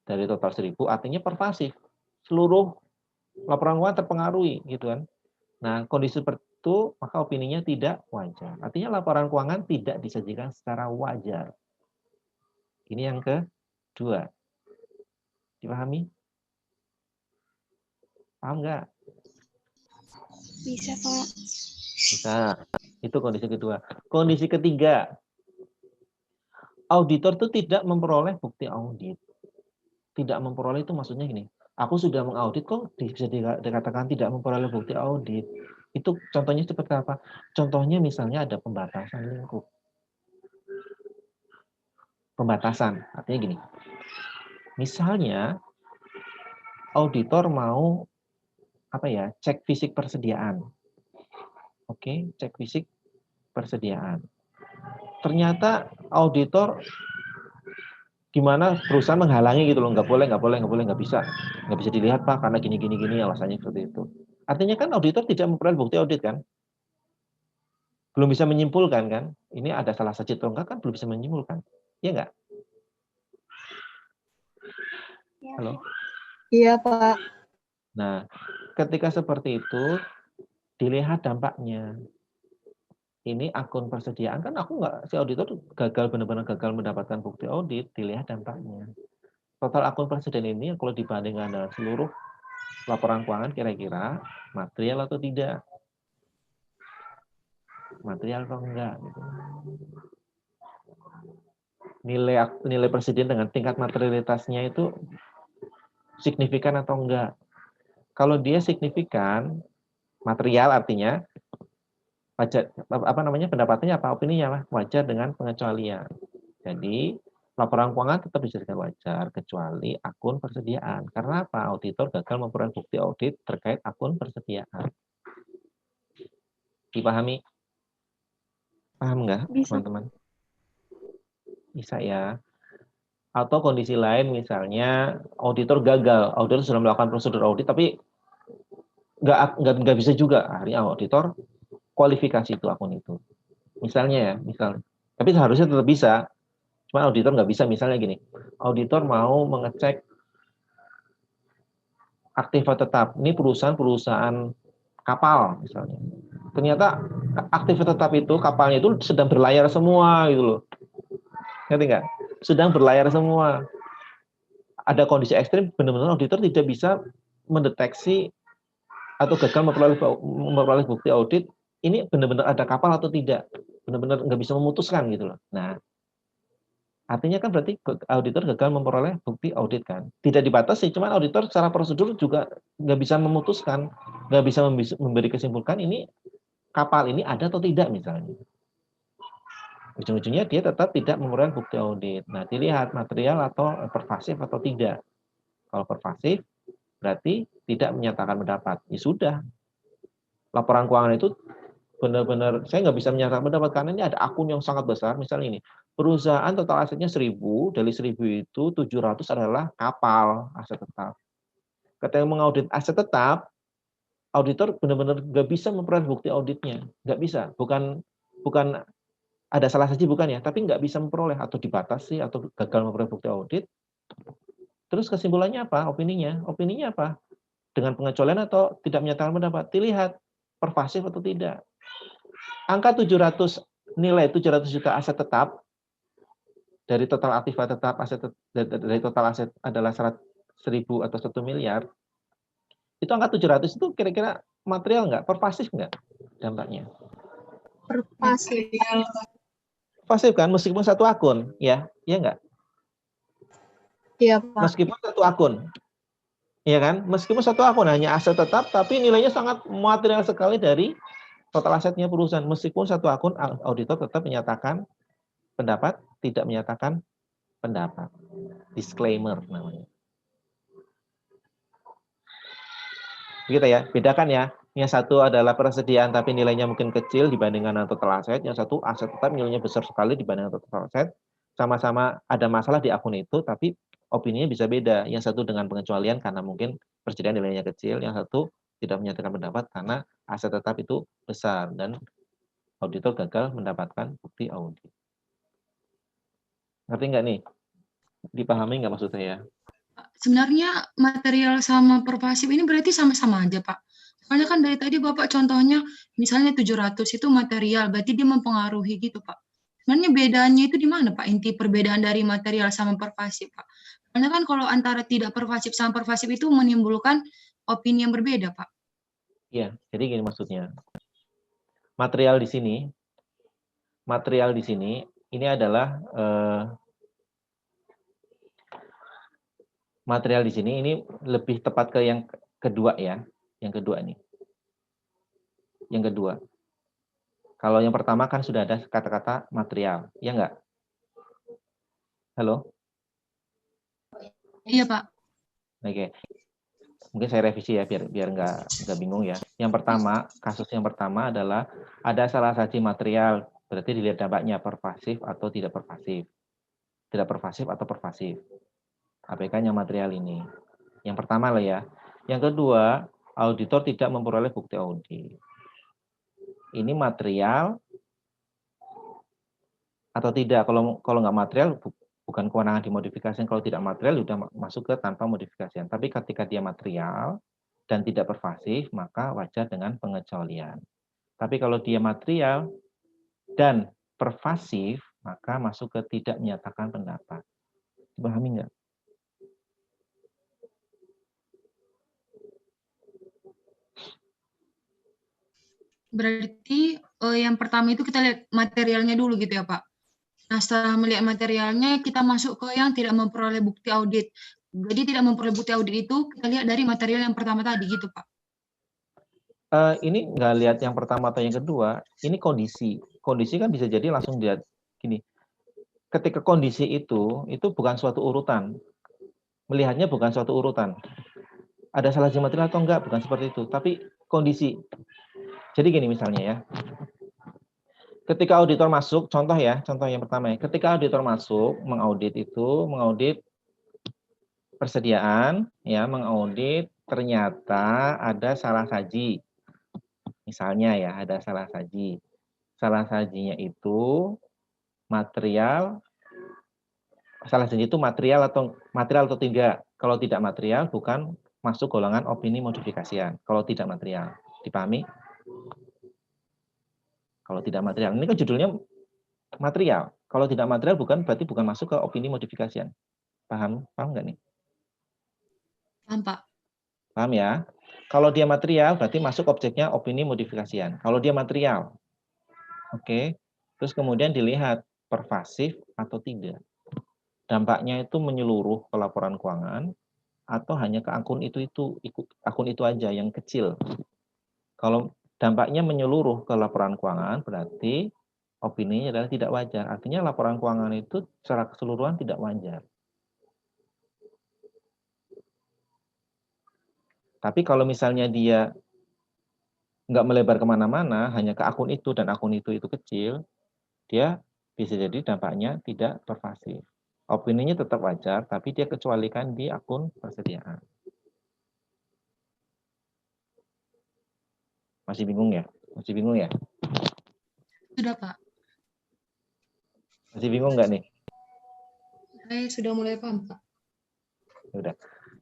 dari total 1000 artinya pervasif. Seluruh laporan keuangan terpengaruhi gitu kan. Nah, kondisi seperti itu maka opininya tidak wajar. Artinya laporan keuangan tidak disajikan secara wajar. Ini yang kedua. Dipahami? Paham nggak? Bisa, Pak. Bisa. Itu kondisi kedua. Kondisi ketiga, auditor itu tidak memperoleh bukti audit. Tidak memperoleh itu maksudnya gini, aku sudah mengaudit kok bisa dikatakan tidak memperoleh bukti audit. Itu contohnya seperti apa? Contohnya misalnya ada pembatasan lingkup. Pembatasan, artinya gini. Misalnya auditor mau cek fisik persediaan. Oke, cek fisik persediaan. Ternyata auditor gimana perusahaan menghalangi gitu loh, nggak boleh, nggak bisa dilihat Pak karena gini alasannya seperti itu. Artinya kan auditor tidak memperoleh bukti audit kan, belum bisa menyimpulkan kan, ini ada salah satu atau enggak kan belum bisa menyimpulkan, ya enggak? Halo. Iya, Pak. Nah, ketika seperti itu dilihat dampaknya. Ini akun persediaan kan si auditor benar-benar gagal mendapatkan bukti audit, dilihat dampaknya. Total akun persediaan ini kalau dibandingkan dengan seluruh laporan keuangan kira-kira material atau tidak? Material atau enggak gitu. Nilai persediaan dengan tingkat materialitasnya itu signifikan atau enggak? Kalau dia signifikan, material artinya wajar, pendapatannya apa? Opininya apa? Wajar dengan pengecualian. Jadi laporan keuangan tetap dijadikan wajar kecuali akun persediaan. Karena apa? Auditor gagal memperoleh bukti audit terkait akun persediaan. Dipahami? Paham nggak, Bisa. teman-teman? Bisa ya. Atau kondisi lain misalnya auditor gagal, auditor sudah melakukan prosedur audit tapi nggak bisa juga. Akhirnya auditor kualifikasi itu akun itu. Misalnya ya, misalnya. Tapi seharusnya tetap bisa. Cuma auditor nggak bisa, misalnya gini. Auditor mau mengecek aktiva tetap. Ini perusahaan kapal misalnya. Ternyata aktiva tetap itu, kapalnya itu sedang berlayar semua gitu loh. Ngerti nggak? Sedang berlayar semua. Ada kondisi ekstrim, benar-benar auditor tidak bisa mendeteksi atau gagal memperoleh bukti audit, ini benar-benar ada kapal atau tidak. Benar-benar nggak bisa memutuskan gitu loh. Nah, artinya kan berarti auditor gagal memperoleh bukti audit kan. Tidak dibatasi, cuman auditor secara prosedur juga nggak bisa memutuskan, nggak bisa memberi kesimpulan ini kapal ini ada atau tidak misalnya. Ujung-ujungnya dia tetap tidak memperoleh bukti audit. Nah, dilihat material atau pervasif atau tidak. Kalau pervasif, berarti tidak menyatakan pendapat. Ya sudah. Laporan keuangan itu benar-benar, saya nggak bisa menyatakan pendapat karena ini ada akun yang sangat besar. Misalnya ini, perusahaan total asetnya 1000, dari 1000 itu 700 adalah kapal, aset tetap. Ketika mengaudit aset tetap, auditor benar-benar nggak bisa memperoleh bukti auditnya. Nggak bisa. Bukan ada salah saja bukan ya, tapi nggak bisa memperoleh atau dibatasi atau gagal memperoleh bukti audit. Terus kesimpulannya apa? Opininya apa? Dengan pengecualian atau tidak menyatakan pendapat? Dilihat pervasif atau tidak. Angka 700, nilai 700 juta aset tetap dari total aktiva tetap dari total aset adalah 1.000 atau 1 miliar. Itu angka 700 itu kira-kira material nggak? Pervasif nggak dampaknya? Pervasif. Pasif kan, meskipun satu akun, ya enggak? Iya, Pak. Meskipun satu akun, ya kan? Meskipun satu akun hanya aset tetap, tapi nilainya sangat material sekali dari total asetnya perusahaan. Meskipun satu akun, auditor tetap menyatakan pendapat, tidak menyatakan pendapat. Disclaimer namanya. Begitu ya, bedakan ya. Yang satu adalah persediaan tapi nilainya mungkin kecil dibandingkan total aset. Yang satu aset tetap nilainya besar sekali dibandingkan total aset. Sama-sama ada masalah di akun itu, tapi opininya bisa beda. Yang satu dengan pengecualian karena mungkin persediaan nilainya kecil. Yang satu tidak menyatakan pendapat karena aset tetap itu besar dan auditor gagal mendapatkan bukti audit. Ngerti nggak nih? Dipahami nggak maksud saya? Sebenarnya material sama pervasif ini berarti sama-sama aja, Pak. Soalnya kan dari tadi Bapak contohnya, misalnya 700 itu material, berarti dia mempengaruhi gitu, Pak. Sebenarnya bedanya itu di mana, Pak? Inti perbedaan dari material sama pervasif, Pak. Karena kan kalau antara tidak pervasif sama pervasif itu menimbulkan opini yang berbeda, Pak. Iya, jadi gini maksudnya. Material di sini ini adalah material di sini ini lebih tepat ke yang kedua ya. Yang kedua nih. Yang kedua. Kalau yang pertama kan sudah ada kata-kata material, ya enggak? Halo? Iya, Pak. Oke. Mungkin saya revisi ya biar enggak bingung ya. Yang pertama, kasus yang pertama adalah ada salah satu material, berarti dilihat dampaknya pervasif atau tidak pervasif. Tidak pervasif atau pervasif. APK-nya material ini. Yang pertama lah ya. Yang kedua, auditor tidak memperoleh bukti audit. Ini material atau tidak? Kalau nggak material, bukan kewenangan dimodifikasi. Kalau tidak material, sudah masuk ke tanpa modifikasi. Tapi ketika dia material dan tidak pervasif, maka wajar dengan pengecualian. Tapi kalau dia material dan pervasif, maka masuk ke tidak menyatakan pendapat. Dipahami nggak? Berarti yang pertama itu kita lihat materialnya dulu gitu ya, Pak. Nah, setelah melihat materialnya, kita masuk ke yang tidak memperoleh bukti audit. Jadi tidak memperoleh bukti audit itu kita lihat dari material yang pertama tadi gitu, Pak. Ini nggak lihat yang pertama atau yang kedua, ini kondisi. Kondisi kan bisa jadi langsung lihat gini. ketika kondisi itu bukan suatu urutan. Melihatnya bukan suatu urutan. Ada salah siji material atau enggak, bukan seperti itu, tapi kondisi. Jadi gini misalnya ya. Ketika auditor masuk, contoh yang pertama ya. Ketika auditor masuk, mengaudit persediaan, ya, mengaudit ternyata ada salah saji. Misalnya ya, ada salah saji. Salah sajinya itu material atau tidak. Kalau tidak material bukan masuk golongan opini modifikasian. Kalau tidak material, dipahami? Kalau tidak material, ini kan judulnya material. Kalau tidak material berarti bukan masuk ke opini modifikasian. Paham nggak nih? Paham, Pak. Paham ya? Kalau dia material berarti masuk objeknya opini modifikasian. Kalau dia material, oke. Terus kemudian dilihat pervasif atau tidak. Dampaknya itu menyeluruh ke laporan keuangan atau hanya ke akun itu aja yang kecil. Kalau dampaknya menyeluruh ke laporan keuangan berarti opininya adalah tidak wajar. Artinya laporan keuangan itu secara keseluruhan tidak wajar. Tapi kalau misalnya dia nggak melebar kemana-mana, hanya ke akun itu dan akun itu kecil, dia bisa jadi dampaknya tidak pervasif. Opininya tetap wajar, tapi dia kecualikan di akun persediaan. Masih bingung ya? Sudah, Pak. Masih bingung nggak nih? Saya sudah mulai paham, Pak.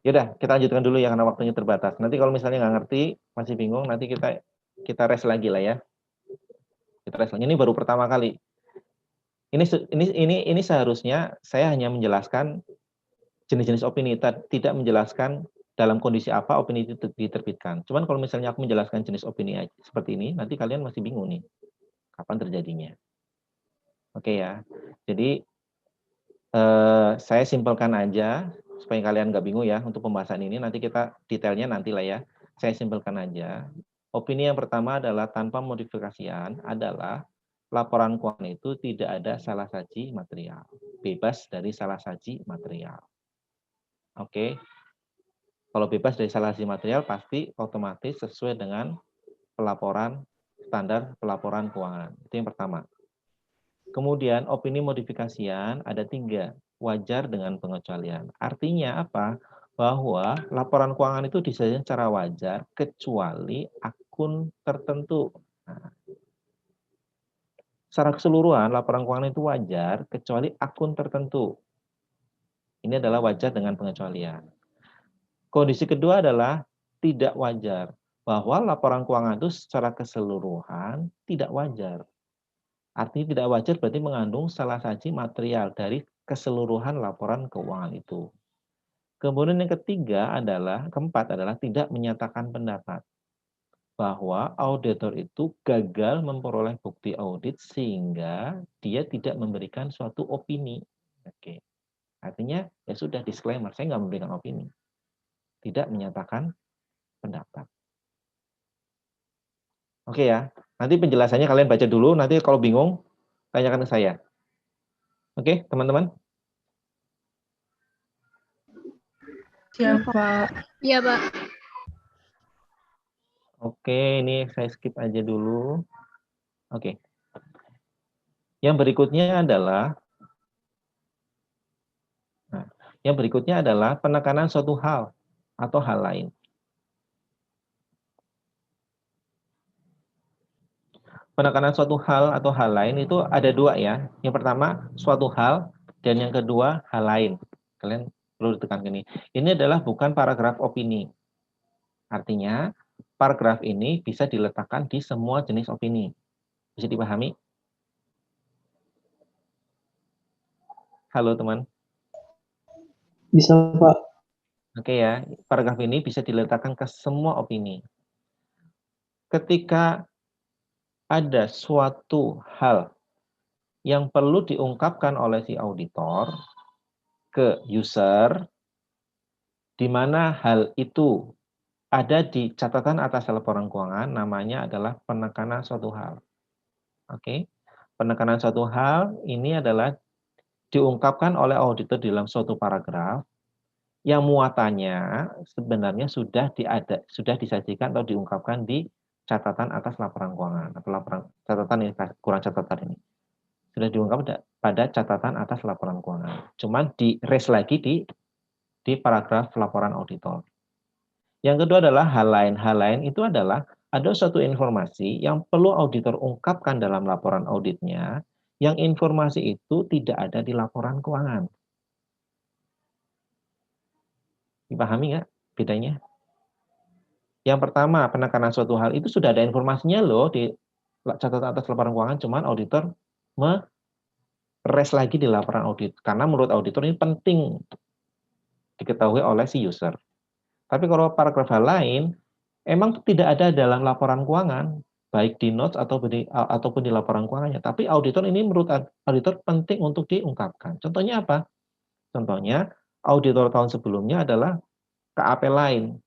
Yaudah, kita lanjutkan dulu ya karena waktunya terbatas. Nanti kalau misalnya nggak ngerti, masih bingung, nanti kita rest lagi lah ya. Kita rest lagi. Ini baru pertama kali. Ini seharusnya saya hanya menjelaskan jenis-jenis opini, tidak menjelaskan dalam kondisi apa opini itu diterbitkan. Cuman kalau misalnya aku menjelaskan jenis opini seperti ini, nanti kalian masih bingung nih kapan terjadinya. Oke ya. Jadi saya simpelkan aja supaya kalian nggak bingung ya untuk pembahasan ini. Nanti kita detailnya nanti lah ya. Saya simpelkan aja. Opini yang pertama adalah tanpa modifikasian adalah laporan keuangan itu tidak ada salah saji material, bebas dari salah saji material. Oke. Kalau bebas dari salah saji material pasti otomatis sesuai dengan standar pelaporan keuangan. Itu yang pertama. Kemudian opini modifikasian ada 3, wajar dengan pengecualian. Artinya apa? Bahwa laporan keuangan itu disajikan secara wajar kecuali akun tertentu. Nah, secara keseluruhan laporan keuangan itu wajar kecuali akun tertentu. Ini adalah wajar dengan pengecualian. Kondisi kedua adalah tidak wajar, bahwa laporan keuangan itu secara keseluruhan tidak wajar. Artinya tidak wajar berarti mengandung salah saji material dari keseluruhan laporan keuangan itu. Kemudian yang keempat adalah tidak menyatakan pendapat bahwa auditor itu gagal memperoleh bukti audit sehingga dia tidak memberikan suatu opini. Oke. Artinya ya sudah disclaimer, saya nggak memberikan opini. Tidak menyatakan pendapat. Oke ya. Nanti penjelasannya kalian baca dulu, nanti kalau bingung, tanyakan ke saya. Oke, teman-teman? Siap, Pak. Iya, Pak. Oke, ini saya skip aja dulu. Oke. Yang berikutnya adalah penekanan suatu hal atau hal lain. Penekanan suatu hal atau hal lain itu ada 2 ya. Yang pertama suatu hal dan yang kedua hal lain. Kalian perlu ditekankan ini. Ini adalah bukan paragraf opini. Artinya paragraf ini bisa diletakkan di semua jenis opini. Bisa dipahami? Halo teman. Bisa, Pak. Oke ya, paragraf ini bisa diletakkan ke semua opini. Ketika ada suatu hal yang perlu diungkapkan oleh si auditor ke user, di mana hal itu ada di catatan atas laporan keuangan, namanya adalah penekanan suatu hal. Oke, penekanan suatu hal ini adalah diungkapkan oleh auditor dalam suatu paragraf yang muatannya sebenarnya sudah disajikan atau diungkapkan di catatan atas laporan keuangan atau catatan ini kurang catatan ini sudah diungkap pada catatan atas laporan keuangan. Cuman di-raise lagi di paragraf laporan auditor. Yang kedua adalah hal lain. Hal lain itu adalah ada suatu informasi yang perlu auditor ungkapkan dalam laporan auditnya, yang informasi itu tidak ada di laporan keuangan. Dipahami nggak bedanya? Yang pertama, penekanan suatu hal itu sudah ada informasinya loh di catatan atas laporan keuangan, cuman auditor raise lagi di laporan audit. Karena menurut auditor ini penting diketahui oleh si user. Tapi kalau paragraf hal lain, emang tidak ada dalam laporan keuangan, baik di notes ataupun di laporan keuangannya. Tapi auditor ini menurut auditor penting untuk diungkapkan. Contohnya apa? Contohnya, auditor tahun sebelumnya adalah KAP lain.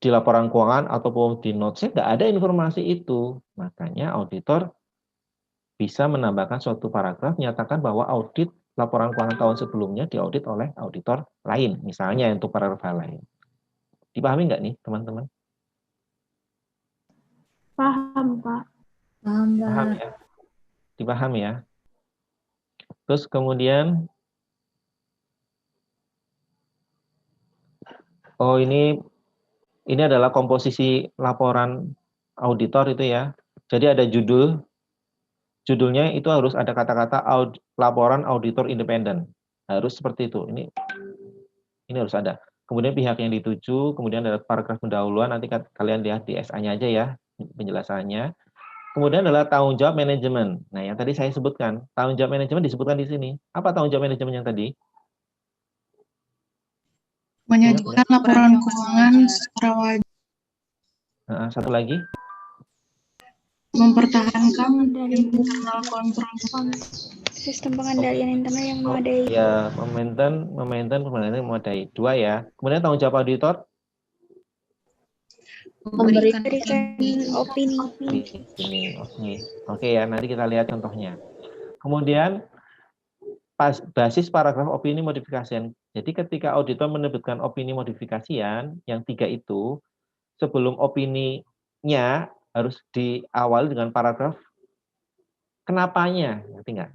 Di laporan keuangan ataupun di notes-nya nggak ada informasi itu. Makanya auditor bisa menambahkan suatu paragraf menyatakan bahwa audit laporan keuangan tahun sebelumnya diaudit oleh auditor lain. Misalnya untuk paragraf hal lain. Dipahami nggak nih teman-teman? Paham, Pak. Paham ya? Dipahami ya? Terus kemudian, oh ini adalah komposisi laporan auditor itu ya. Jadi ada judulnya itu harus ada kata-kata laporan auditor independen. Harus seperti itu. Ini harus ada. Kemudian pihak yang dituju, kemudian ada paragraf pendahuluan, nanti kalian lihat di SA-nya aja ya, penjelasannya. Kemudian adalah tanggung jawab manajemen. Nah, yang tadi saya sebutkan, tanggung jawab manajemen disebutkan di sini. Apa tanggung jawab manajemen yang tadi? Menyajikan laporan keuangan secara wajib. Satu lagi. Mempertahankan internal kontrol. Sistem pengendalian internal yang memadai. Ya, memaintain pengendalian yang memadai. 2 ya. Kemudian tanggung jawab auditor. Memberikan opini. Oke ya, nanti kita lihat contohnya. Kemudian basis paragraf opini modifikasian. Jadi ketika auditor menerbitkan opini modifikasian, yang 3 itu, sebelum opininya harus diawali dengan paragraf kenapanya, ngerti nggak?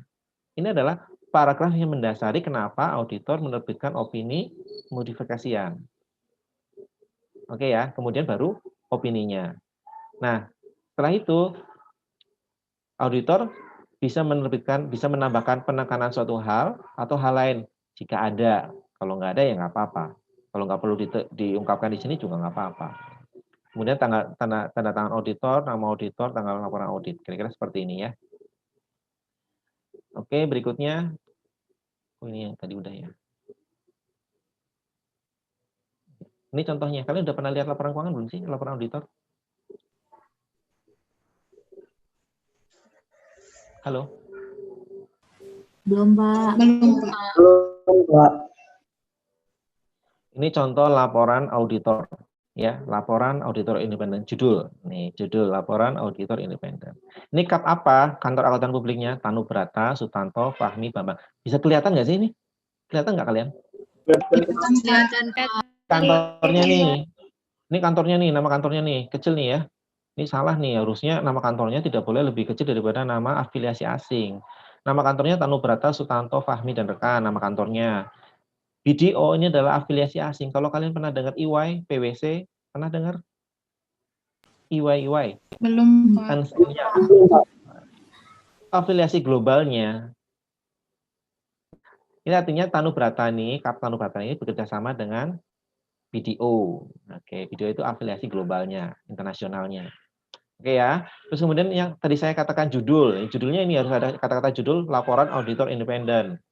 Ini adalah paragraf yang mendasari kenapa auditor menerbitkan opini modifikasian. Oke ya, kemudian baru opininya. Nah, setelah itu auditor bisa menambahkan penekanan suatu hal atau hal lain jika ada. Kalau nggak ada ya nggak apa-apa. Kalau nggak perlu diungkapkan di sini juga nggak apa-apa. Kemudian tanda tangan auditor, nama auditor, tanggal laporan audit. Kira-kira seperti ini ya. Oke, berikutnya. Oh, ini yang tadi udah ya. Ini contohnya. Kalian udah pernah lihat laporan keuangan belum sih? Laporan auditor? Halo? Belum, Pak. Belum, Pak. Belum, Pak. Ini contoh laporan auditor. Ya, laporan auditor independen. Judul. Nih, judul laporan auditor independen. Ini kap apa? Kantor Akuntan Publiknya Tanubrata, Sutanto, Fahmi, Bambang. Bisa kelihatan nggak sih ini? Kelihatan nggak kalian? Kelihatan, Pak. Kantornya nih. Ini kantornya nih, nama kantornya nih. Kecil nih ya. Ini salah nih, harusnya nama kantornya tidak boleh lebih kecil daripada nama afiliasi asing. Nama kantornya Tanubrata, Sutanto, Fahmi, dan rekan, nama kantornya. BDO ini adalah afiliasi asing. Kalau kalian pernah dengar EY, PwC, pernah dengar? EY. Belum, Pak. Afiliasi globalnya. Ini artinya Tanubrata nih, Kap Tanubrata ini bekerja sama dengan BDO. Oke, BDO itu afiliasi globalnya, internasionalnya. Oke ya. Terus kemudian yang tadi saya katakan judul. Judulnya ini harus ada kata-kata judul laporan auditor independen.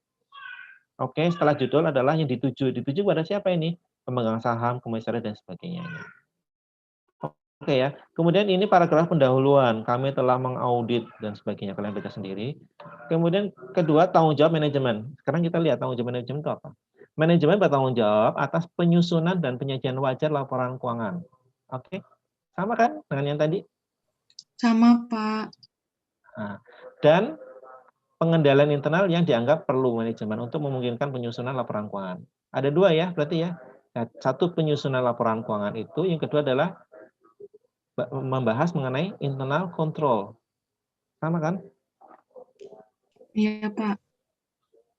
Oke, setelah judul adalah yang dituju. Dituju pada siapa ini? Pemegang saham, komisaris, dan sebagainya. Oke ya. Kemudian ini paragraf pendahuluan. Kami telah mengaudit dan sebagainya. Kalian baca sendiri. Kemudian kedua, tanggung jawab manajemen. Sekarang kita lihat tanggung jawab manajemen itu apa. Manajemen bertanggung jawab atas penyusunan dan penyajian wajar laporan keuangan. Oke. Sama kan dengan yang tadi? Sama, Pak. Nah, dan pengendalian internal yang dianggap perlu manajemen untuk memungkinkan penyusunan laporan keuangan. Ada dua ya, berarti ya. Nah, satu penyusunan laporan keuangan itu, yang kedua adalah membahas mengenai internal control. Sama kan? Iya, Pak.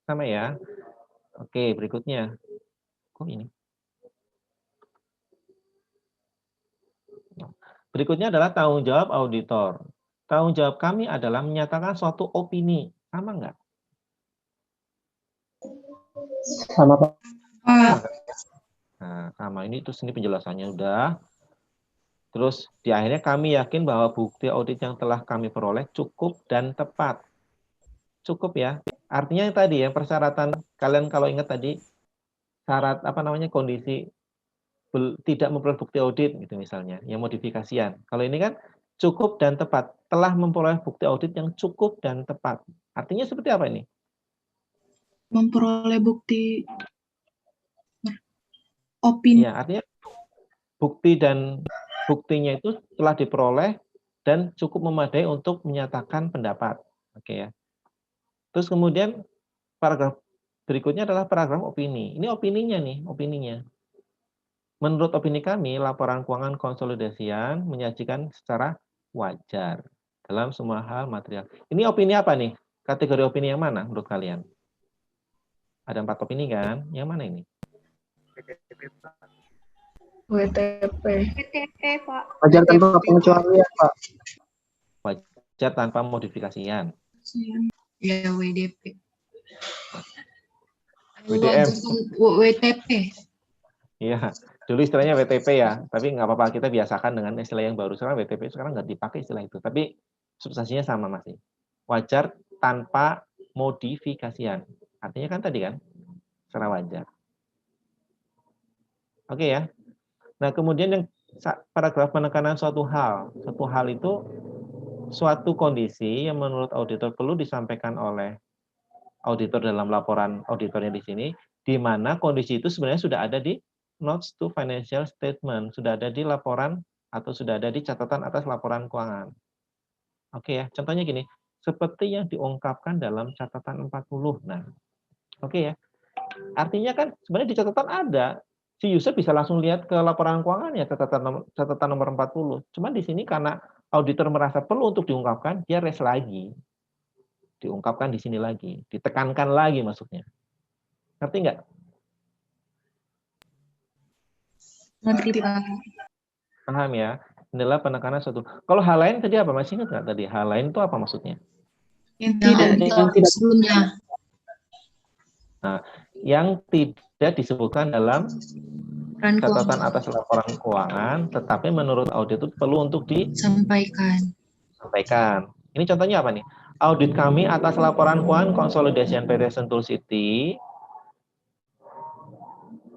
Sama ya. Oke, berikutnya. Kok ini? Berikutnya adalah tanggung jawab auditor. Tanggung jawab kami adalah menyatakan suatu opini. Sama nggak? Sama Pak. Nah, sama ini terus ini penjelasannya udah. Terus di akhirnya kami yakin bahwa bukti audit yang telah kami peroleh cukup dan tepat. Cukup ya. Artinya tadi ya persyaratan kalian kalau ingat tadi syarat kondisi tidak memperoleh bukti audit gitu misalnya, yang modifikasian. Kalau ini kan cukup dan tepat, telah memperoleh bukti audit yang cukup dan tepat. Artinya seperti apa ini? Memperoleh bukti opini. Ya, artinya bukti dan buktinya itu telah diperoleh dan cukup memadai untuk menyatakan pendapat. Oke ya. Terus kemudian paragraf berikutnya adalah paragraf opini. Ini opininya nih, opininya. Menurut opini kami, laporan keuangan konsolidasian menyajikan secara wajar dalam semua hal material. Ini opini apa nih? Kategori opini yang mana menurut kalian? Ada 4 opini kan? Yang mana ini? WTP. PTP, Pak. Wajar tanpa pengecualian, Pak. Wajar tanpa modifikasian. Ya, WDP. WDM. WTP. Iya, dulu istilahnya WTP ya, tapi nggak apa-apa, kita biasakan dengan istilah yang baru. Sekarang WTP sekarang nggak dipakai istilah itu, tapi substansinya sama masih. Wajar tanpa modifikasian. Artinya kan tadi kan, secara wajar. Oke ya. Nah kemudian yang paragraf penekanan suatu hal. Suatu hal itu suatu kondisi yang menurut auditor perlu disampaikan oleh auditor dalam laporan auditornya di sini, di mana kondisi itu sebenarnya sudah ada di notes to financial statement, sudah ada di laporan atau sudah ada di catatan atas laporan keuangan. Oke ya, contohnya gini, seperti yang diungkapkan dalam catatan 40. Nah, oke ya. Artinya kan sebenarnya di catatan ada, si user bisa langsung lihat ke laporan keuangan ya, catatan nomor 40. Cuman di sini karena auditor merasa perlu untuk diungkapkan, dia res lagi. Diungkapkan di sini lagi, ditekankan lagi maksudnya. Ngerti nggak? Ngerti, Pak. Paham ya? Inilah penekanan suatu. Kalau hal lain tadi apa? Masih ingat nggak tadi? Hal lain itu apa maksudnya? Yang Yang tidak sebelumnya. Nah, yang tidak disebutkan dalam catatan atas laporan keuangan, tetapi menurut audit itu perlu untuk disampaikan. Ini contohnya apa nih? Audit kami atas laporan keuangan konsolidasian PT Sentul City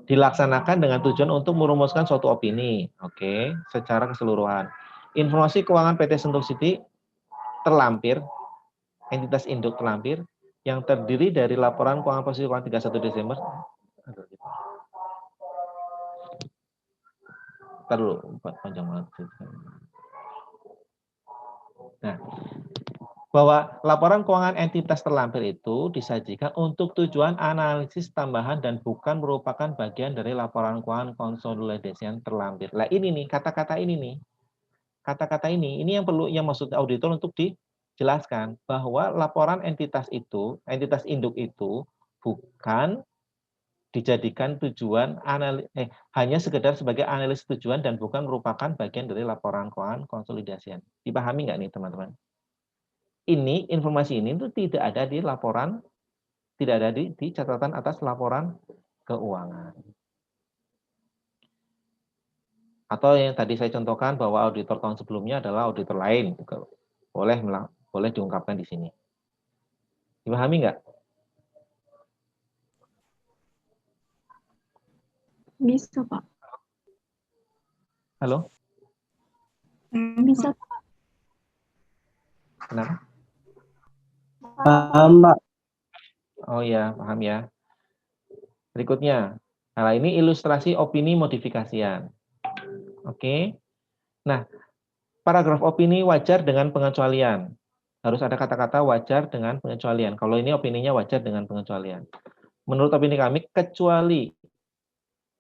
dilaksanakan dengan tujuan untuk merumuskan suatu opini, oke, secara keseluruhan. Informasi keuangan PT Sentul City terlampir, entitas induk terlampir, yang terdiri dari laporan keuangan posisi keuangan 31 Desember. Ntar dulu, panjang banget. Nah, bahwa laporan keuangan entitas terlampir itu disajikan untuk tujuan analisis tambahan dan bukan merupakan bagian dari laporan keuangan konsolidasian terlampir. Nah ini nih, kata-kata ini nih. Kata-kata ini yang perlu, yang maksud auditor untuk dijelaskan bahwa laporan entitas itu, entitas induk itu bukan dijadikan tujuan hanya sekedar sebagai analisis tujuan dan bukan merupakan bagian dari laporan keuangan konsolidasian. Dipahami nggak nih teman-teman? Ini informasi ini itu tidak ada di laporan, tidak ada di catatan atas laporan keuangan. Atau yang tadi saya contohkan bahwa auditor tahun sebelumnya adalah auditor lain, juga boleh diungkapkan di sini. Dipahami nggak? bisa, Pak. Halo? Bisa, Pak. Kenapa? Paham, Pak. Oh ya, paham ya. Berikutnya, nah ini ilustrasi opini modifikasian. Oke. Nah, paragraf opini wajar dengan pengecualian. harus ada kata-kata wajar dengan pengecualian. Kalau ini opininya wajar dengan pengecualian. Menurut opini kami, kecuali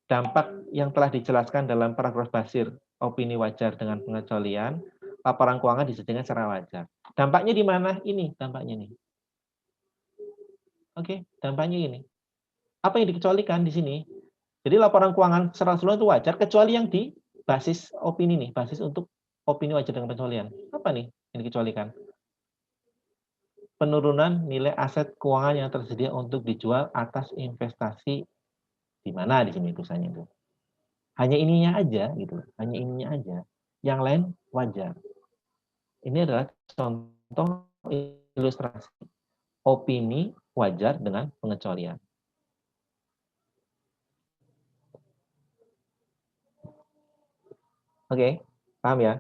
dampak yang telah dijelaskan dalam paragraf basir, opini wajar dengan pengecualian, laporan keuangan disajikan secara wajar. Dampaknya di mana? Ini dampaknya nih. Oke, dampaknya ini. Apa yang dikecualikan di sini? Jadi laporan keuangan secara keseluruhan itu wajar, kecuali yang di basis opini nih, basis untuk opini wajar dengan pengecualian. Apa nih yang dikecualikan? Penurunan nilai aset keuangan yang tersedia untuk dijual atas investasi di mana di sini tulisannya itu. Hanya ininya aja gitu, hanya ininya aja. Yang lain wajar. Ini adalah contoh ilustrasi opini wajar dengan pengecualian. Oke, paham ya?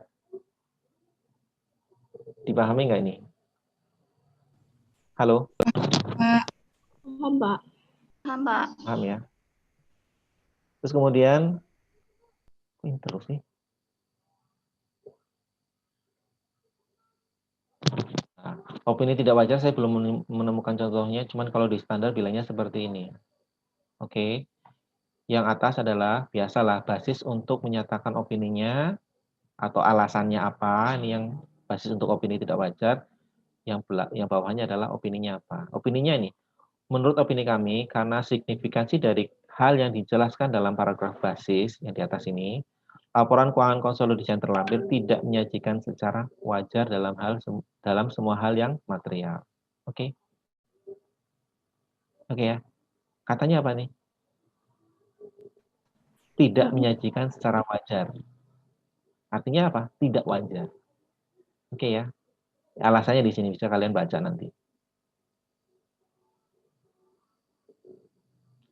Dipahami nggak ini? Halo? Paham, Pak. Paham, Pak. Paham ya? Terus kemudian, ini terus nih. Nah, opini tidak wajar saya belum menemukan contohnya, cuman kalau di standar bilangnya seperti ini. Oke. Yang atas adalah biasalah basis untuk menyatakan opininya atau alasannya apa, ini yang basis untuk opini tidak wajar. Yang bawahnya adalah opininya apa. Opininya ini, menurut opini kami, karena signifikansi dari hal yang dijelaskan dalam paragraf basis yang di atas ini, laporan keuangan konsolidasi yang terlampir tidak menyajikan secara wajar dalam semua hal yang material. Oke. Oke ya. Katanya apa nih? Tidak menyajikan secara wajar. Artinya apa? Tidak wajar. Oke ya. Alasannya di sini bisa kalian baca nanti.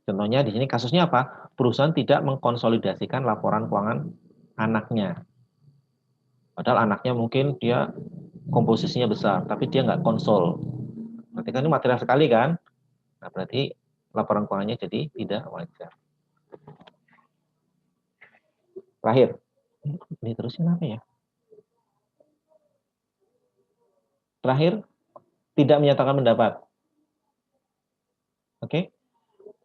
Contohnya di sini kasusnya apa? Perusahaan tidak mengkonsolidasikan laporan keuangan anaknya. Padahal anaknya mungkin dia komposisinya besar, tapi dia nggak konsol. Berarti kan ini material sekali kan? Nah, berarti laporan keuangannya jadi tidak wajar. Terakhir, ini terusin apa ya? Terakhir, tidak menyatakan pendapat. Oke,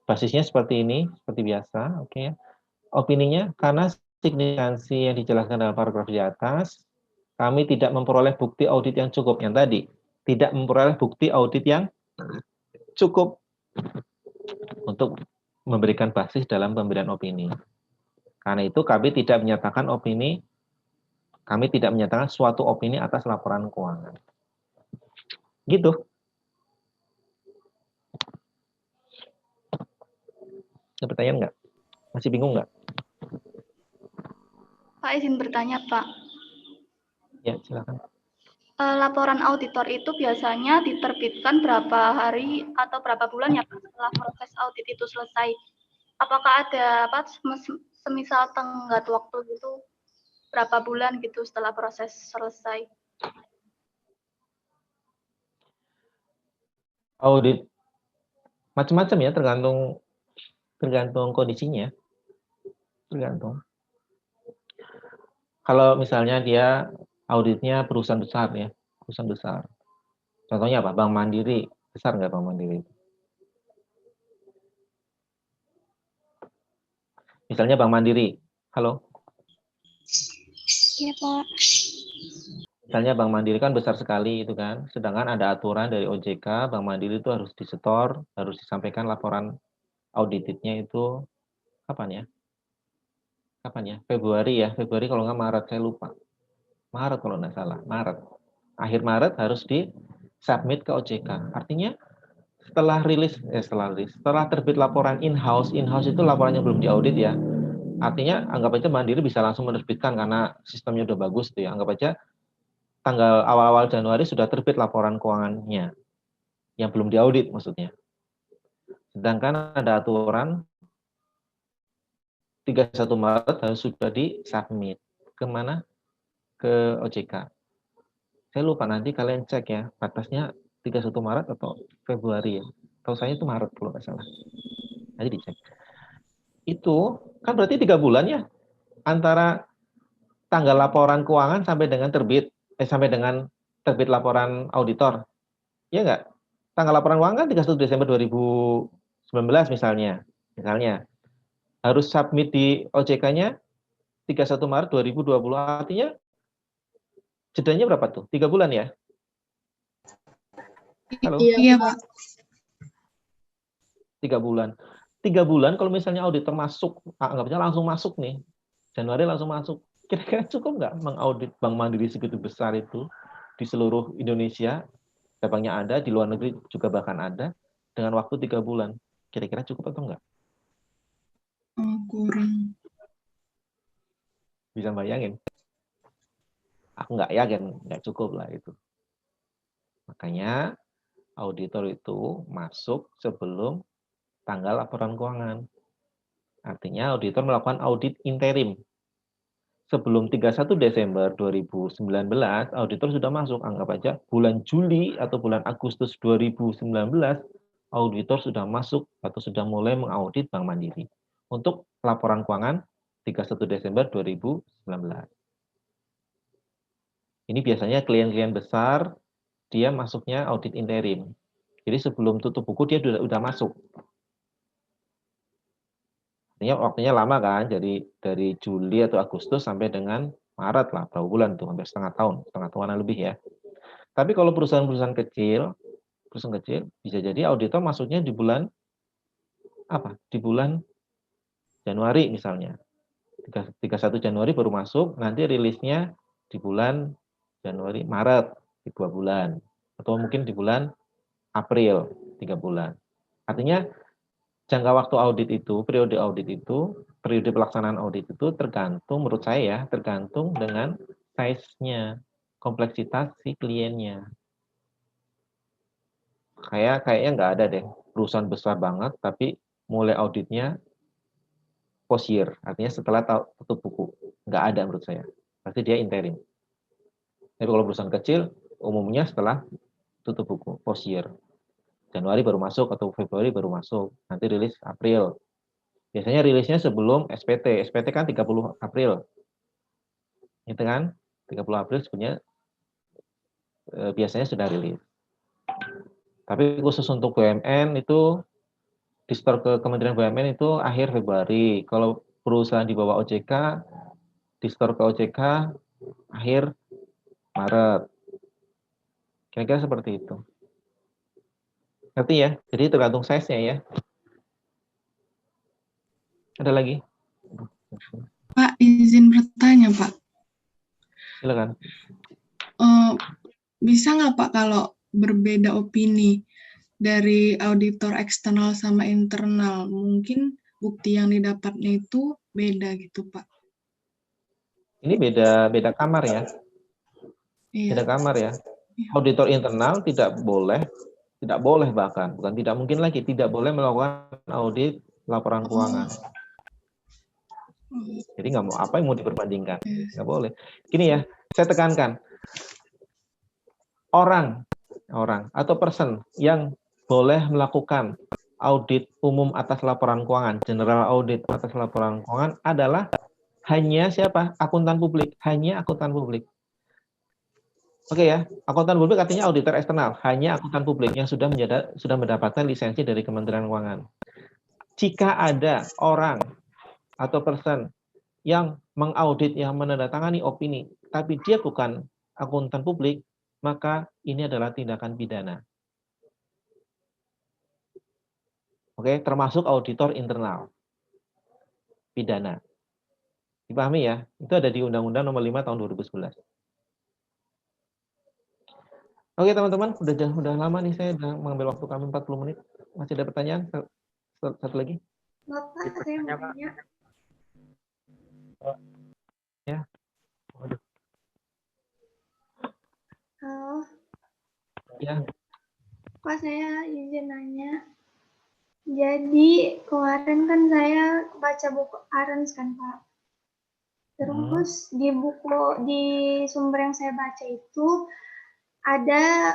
basisnya seperti ini, seperti biasa. Oke, opininya karena signifikansi yang dijelaskan dalam paragraf di atas, kami tidak memperoleh bukti audit yang cukup. Yang tadi, tidak memperoleh bukti audit yang cukup untuk memberikan basis dalam pemberian opini. Karena itu kami tidak menyatakan suatu opini atas laporan keuangan. Gitu. Ada pertanyaan nggak? Masih bingung nggak? Pak, izin bertanya, Pak. Ya, silakan. Laporan auditor itu biasanya diterbitkan berapa hari atau berapa bulan ya, Pak, setelah proses audit itu selesai? Apakah ada semisal tenggat waktu gitu berapa bulan gitu setelah proses selesai? Audit macam-macam ya, tergantung kondisinya. Tergantung. Kalau misalnya dia auditnya perusahaan besar ya, perusahaan besar. Contohnya apa? Bank Mandiri. Besar nggak Bank Mandiri? Misalnya Bank Mandiri. Halo? Iya, Pak. Misalnya Bank Mandiri kan besar sekali itu kan. Sedangkan ada aturan dari OJK, Bank Mandiri itu harus disetor, harus disampaikan laporan auditnya itu kapan ya? Kapan ya? Februari ya. Februari kalau nggak Maret, saya lupa. Maret kalau nggak salah. Maret. Akhir Maret harus di-submit ke OJK. Artinya setelah terbit laporan in-house itu laporannya belum diaudit ya. Artinya anggap aja Mandiri bisa langsung menerbitkan karena sistemnya udah bagus tuh ya. Anggap aja tanggal awal-awal Januari sudah terbit laporan keuangannya yang belum diaudit maksudnya. Sedangkan ada aturan 31 Maret harus sudah di-submit. Kemana? Ke OJK. Saya lupa, nanti kalian cek ya, batasnya 31 Maret atau Februari ya. Tahu saya itu Maret kalau nggak salah. Nanti dicek. Itu kan berarti 3 bulan ya antara tanggal laporan keuangan sampai dengan terbit laporan auditor. Iya nggak? Tanggal laporan keuangan kan 31 Desember 2019 misalnya. Harus submit di OJK-nya 31 Maret 2020. Artinya jedanya berapa tuh? 3 bulan ya? Halo? Iya, Pak. 3 bulan. 3 bulan kalau misalnya auditor masuk, anggapnya langsung masuk nih. Januari langsung masuk. Kira-kira cukup nggak mengaudit Bank Mandiri segitu besar itu di seluruh Indonesia? Cabangnya ada, di luar negeri juga bahkan ada, dengan waktu 3 bulan. Kira-kira cukup atau enggak? Kurang. Bisa bayangin? Aku nggak yakin, nggak cukup lah itu. Makanya auditor itu masuk sebelum tanggal laporan keuangan. Artinya auditor melakukan audit interim. Sebelum 31 Desember 2019, auditor sudah masuk. Anggap aja bulan Juli atau bulan Agustus 2019, auditor sudah masuk atau sudah mulai mengaudit Bank Mandiri untuk laporan keuangan 31 Desember 2019. Ini biasanya klien-klien besar, dia masuknya audit interim. Jadi sebelum tutup buku dia sudah masuk. Artinya waktunya lama kan, jadi dari Juli atau Agustus sampai dengan Maret lah, berapa bulan tuh, hampir setengah tahunan lebih ya. Tapi kalau perusahaan-perusahaan kecil bisa jadi auditor masuknya di bulan apa? Di bulan Januari misalnya. 31 Januari baru masuk, nanti rilisnya di bulan Januari, Maret, di 2 bulan. Atau mungkin di bulan April, 3 bulan. Artinya jangka waktu audit itu, periode pelaksanaan audit itu tergantung, menurut saya ya, tergantung dengan size-nya, kompleksitas si kliennya. Kayaknya nggak ada deh perusahaan besar banget, tapi mulai auditnya post year, artinya setelah tutup buku. Nggak ada menurut saya. Pasti dia interim. Tapi kalau perusahaan kecil, umumnya setelah tutup buku, post year. Januari baru masuk atau Februari baru masuk. Nanti rilis April. Biasanya rilisnya sebelum SPT. SPT kan 30 April. Itu kan? 30 April sebenarnya biasanya sudah rilis. Tapi khusus untuk BUMN itu di-store ke Kementerian BUMN itu akhir Februari. Kalau perusahaan di bawah OJK, di-store ke OJK akhir Maret. Kira-kira seperti itu. Ngerti ya? Jadi tergantung size-nya ya. Ada lagi? Pak, izin bertanya, Pak. Silakan. Bisa nggak, Pak, kalau berbeda opini dari auditor eksternal sama internal, mungkin bukti yang didapatnya itu beda gitu, Pak? Ini beda kamar ya. Iya. Beda kamar ya. Auditor internal tidak boleh bahkan, bukan tidak mungkin lagi, tidak boleh melakukan audit laporan keuangan. Jadi nggak mau apa yang mau diperbandingkan, nggak boleh. Gini ya, saya tekankan, orang atau person yang boleh melakukan audit umum atas laporan keuangan, general audit atas laporan keuangan adalah hanya siapa? Akuntan publik, hanya akuntan publik. Oke ya, akuntan publik artinya auditor eksternal, hanya akuntan publik yang sudah mendapatkan lisensi dari Kementerian Keuangan. Jika ada orang atau person yang mengaudit, yang menandatangani opini, tapi dia bukan akuntan publik, maka ini adalah tindakan pidana. Oke, termasuk auditor internal. Pidana. Dipahami ya? Itu ada di Undang-Undang Nomor 5 Tahun 2011. Oke teman-teman, udah lama nih saya udah mengambil waktu kami 40 menit. Masih ada pertanyaan? Satu lagi? Bapak, saya mau tanya. Ya. Waduh. Halo. Ya. Pak, saya izin nanya. Jadi kemarin kan saya baca buku Arens kan, Pak. Terus di sumber yang saya baca itu ada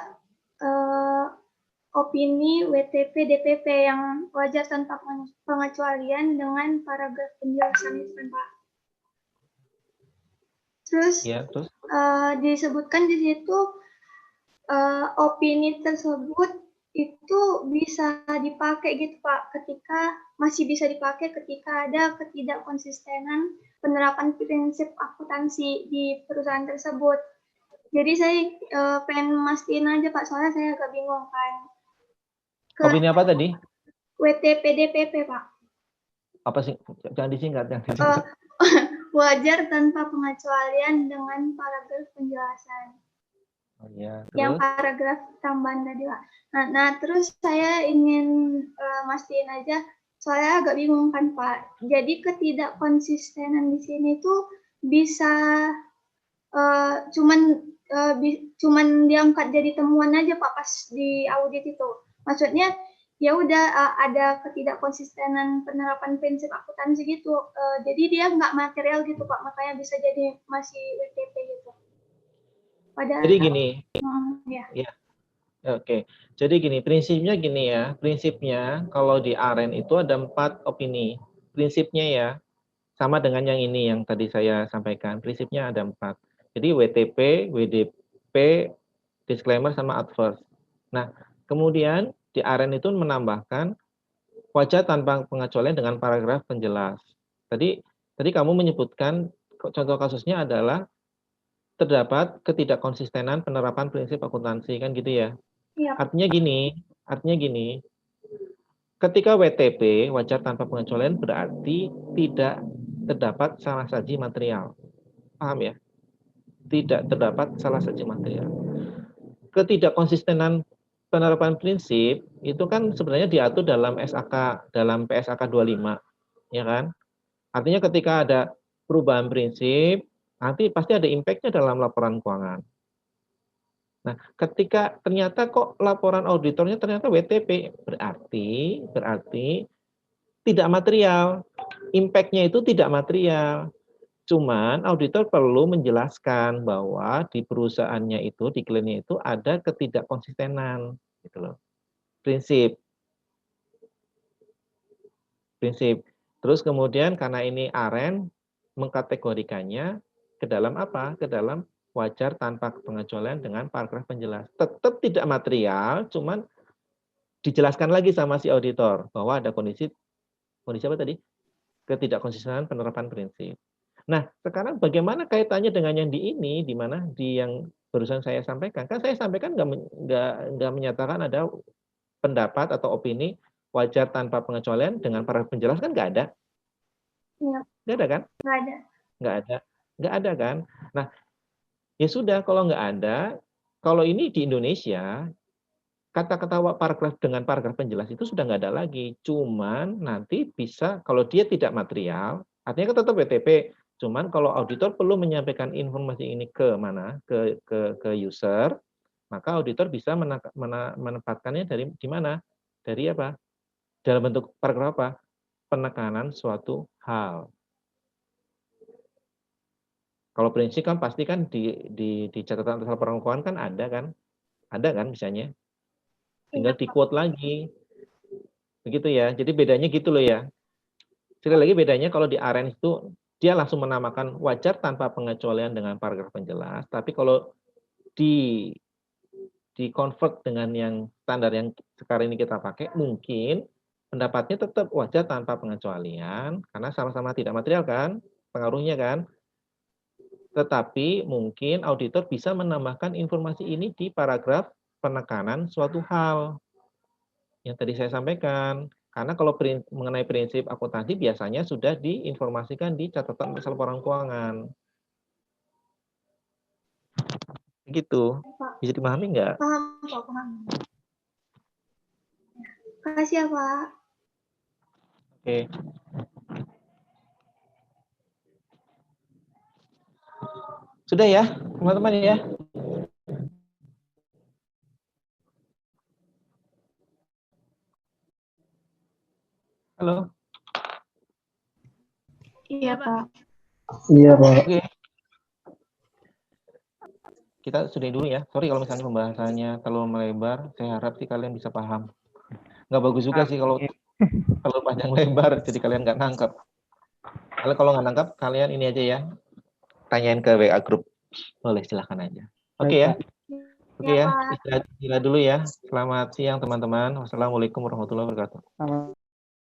opini WTP DPP yang wajar tanpa pengecualian dengan paragraf penjelasan itu kan, Pak. Terus, Ya, terus? Disebutkan di situ opini tersebut itu bisa dipakai gitu Pak, masih bisa dipakai ketika ada ketidakkonsistenan penerapan prinsip akuntansi di perusahaan tersebut. Jadi saya pengen mastiin aja Pak, soalnya saya agak bingung kan. Opini apa tadi? WTPDPP Pak. Apa sih? Jangan disingkat, jangan disingkat. Wajar tanpa pengecualian dengan paragraf penjelasan. Oh, ya. Yang Terus? paragraf tambahan tadi Pak. Nah terus saya ingin mastiin aja, soalnya agak bingung kan Pak. Jadi ketidakkonsistenan di sini tuh bisa cuman diangkat jadi temuan aja Pak pas di audit itu. Maksudnya ya udah ada ketidakkonsistenan penerapan prinsip akuntansi gitu. Jadi dia nggak material gitu Pak, makanya bisa jadi masih WTP gitu. Padahal, jadi gini. ya. Oke. Jadi gini, prinsipnya gini ya. Prinsipnya kalau di AREN itu ada 4 opini. Prinsipnya ya sama dengan yang ini yang tadi saya sampaikan. Prinsipnya ada 4. Jadi WTP, WDP, disclaimer sama adverse. Nah, kemudian di AREN itu menambahkan wajar tanpa pengecualian dengan paragraf penjelas. Tadi kamu menyebutkan contoh kasusnya adalah terdapat ketidakkonsistenan penerapan prinsip akuntansi, kan gitu ya. Iya. Artinya gini, ketika WTP wajar tanpa pengecualian berarti tidak terdapat salah saji material. Paham ya? Tidak terdapat salah saji material. Ketidakkonsistenan penerapan prinsip itu kan sebenarnya diatur dalam SAK, dalam PSAK 25, ya kan? Artinya ketika ada perubahan prinsip, nanti pasti ada impact-nya dalam laporan keuangan. Nah, ketika ternyata kok laporan auditornya ternyata WTP, berarti tidak material. Impact-nya itu tidak material. Cuman auditor perlu menjelaskan bahwa di perusahaannya itu, di kliennya itu ada ketidakkonsistenan, gitu loh. Prinsip. Terus kemudian karena ini AREN mengkategorikannya ke dalam apa? Ke dalam wajar tanpa pengecualian dengan paragraf penjelas. Tetap tidak material, cuman dijelaskan lagi sama si auditor bahwa ada kondisi apa tadi? Ketidakkonsistenan penerapan prinsip. Nah, sekarang bagaimana kaitannya dengan yang di ini, di mana di yang barusan saya sampaikan? Kan saya sampaikan nggak menyatakan ada pendapat atau opini wajar tanpa pengecualian dengan paragraf penjelas, kan nggak ada. Iya. Nggak ada kan? Nggak ada kan? Nah, ya sudah, kalau nggak ada, kalau ini di Indonesia, kata-kata paragraf dengan paragraf penjelas itu sudah nggak ada lagi. Cuman nanti bisa, kalau dia tidak material, artinya kan tetap WTP. Cuman kalau auditor perlu menyampaikan informasi ini ke mana? Ke user, maka auditor bisa menempatkannya di mana? Dari apa? Dalam bentuk paragraf apa? Penekanan suatu hal. Kalau prinsip kan pasti kan di catatan laporan keuangan kan ada kan misalnya. Tinggal di quote lagi. Begitu ya. Jadi bedanya gitu loh ya. Sekali lagi bedanya kalau di AREN itu dia langsung menamakan wajar tanpa pengecualian dengan paragraf penjelas, tapi kalau di convert dengan yang standar yang sekarang ini kita pakai, mungkin pendapatnya tetap wajar tanpa pengecualian karena sama-sama tidak material kan pengaruhnya kan. Tetapi mungkin auditor bisa menambahkan informasi ini di paragraf penekanan suatu hal yang tadi saya sampaikan. Karena kalau mengenai prinsip akuntansi biasanya sudah diinformasikan di catatan laporan keuangan. Gitu. Bisa dipahami nggak? Paham, Pak. Paham. Makasih ya, Pak. Oke. Sudah ya, teman-teman ya? Halo? Iya, Pak. Iya, Pak. Oke. Kita sudahi dulu ya. Sorry kalau misalnya pembahasannya terlalu melebar. Saya harap sih kalian bisa paham. Nggak bagus juga sih kalau panjang lebar, jadi kalian nggak nangkep. Kalau nggak nangkep, kalian ini aja ya. Tanyain ke WA Group. Boleh, silahkan aja. Oke ya. Oke ya, istirahat dulu ya. Selamat siang teman-teman. Wassalamualaikum warahmatullahi wabarakatuh.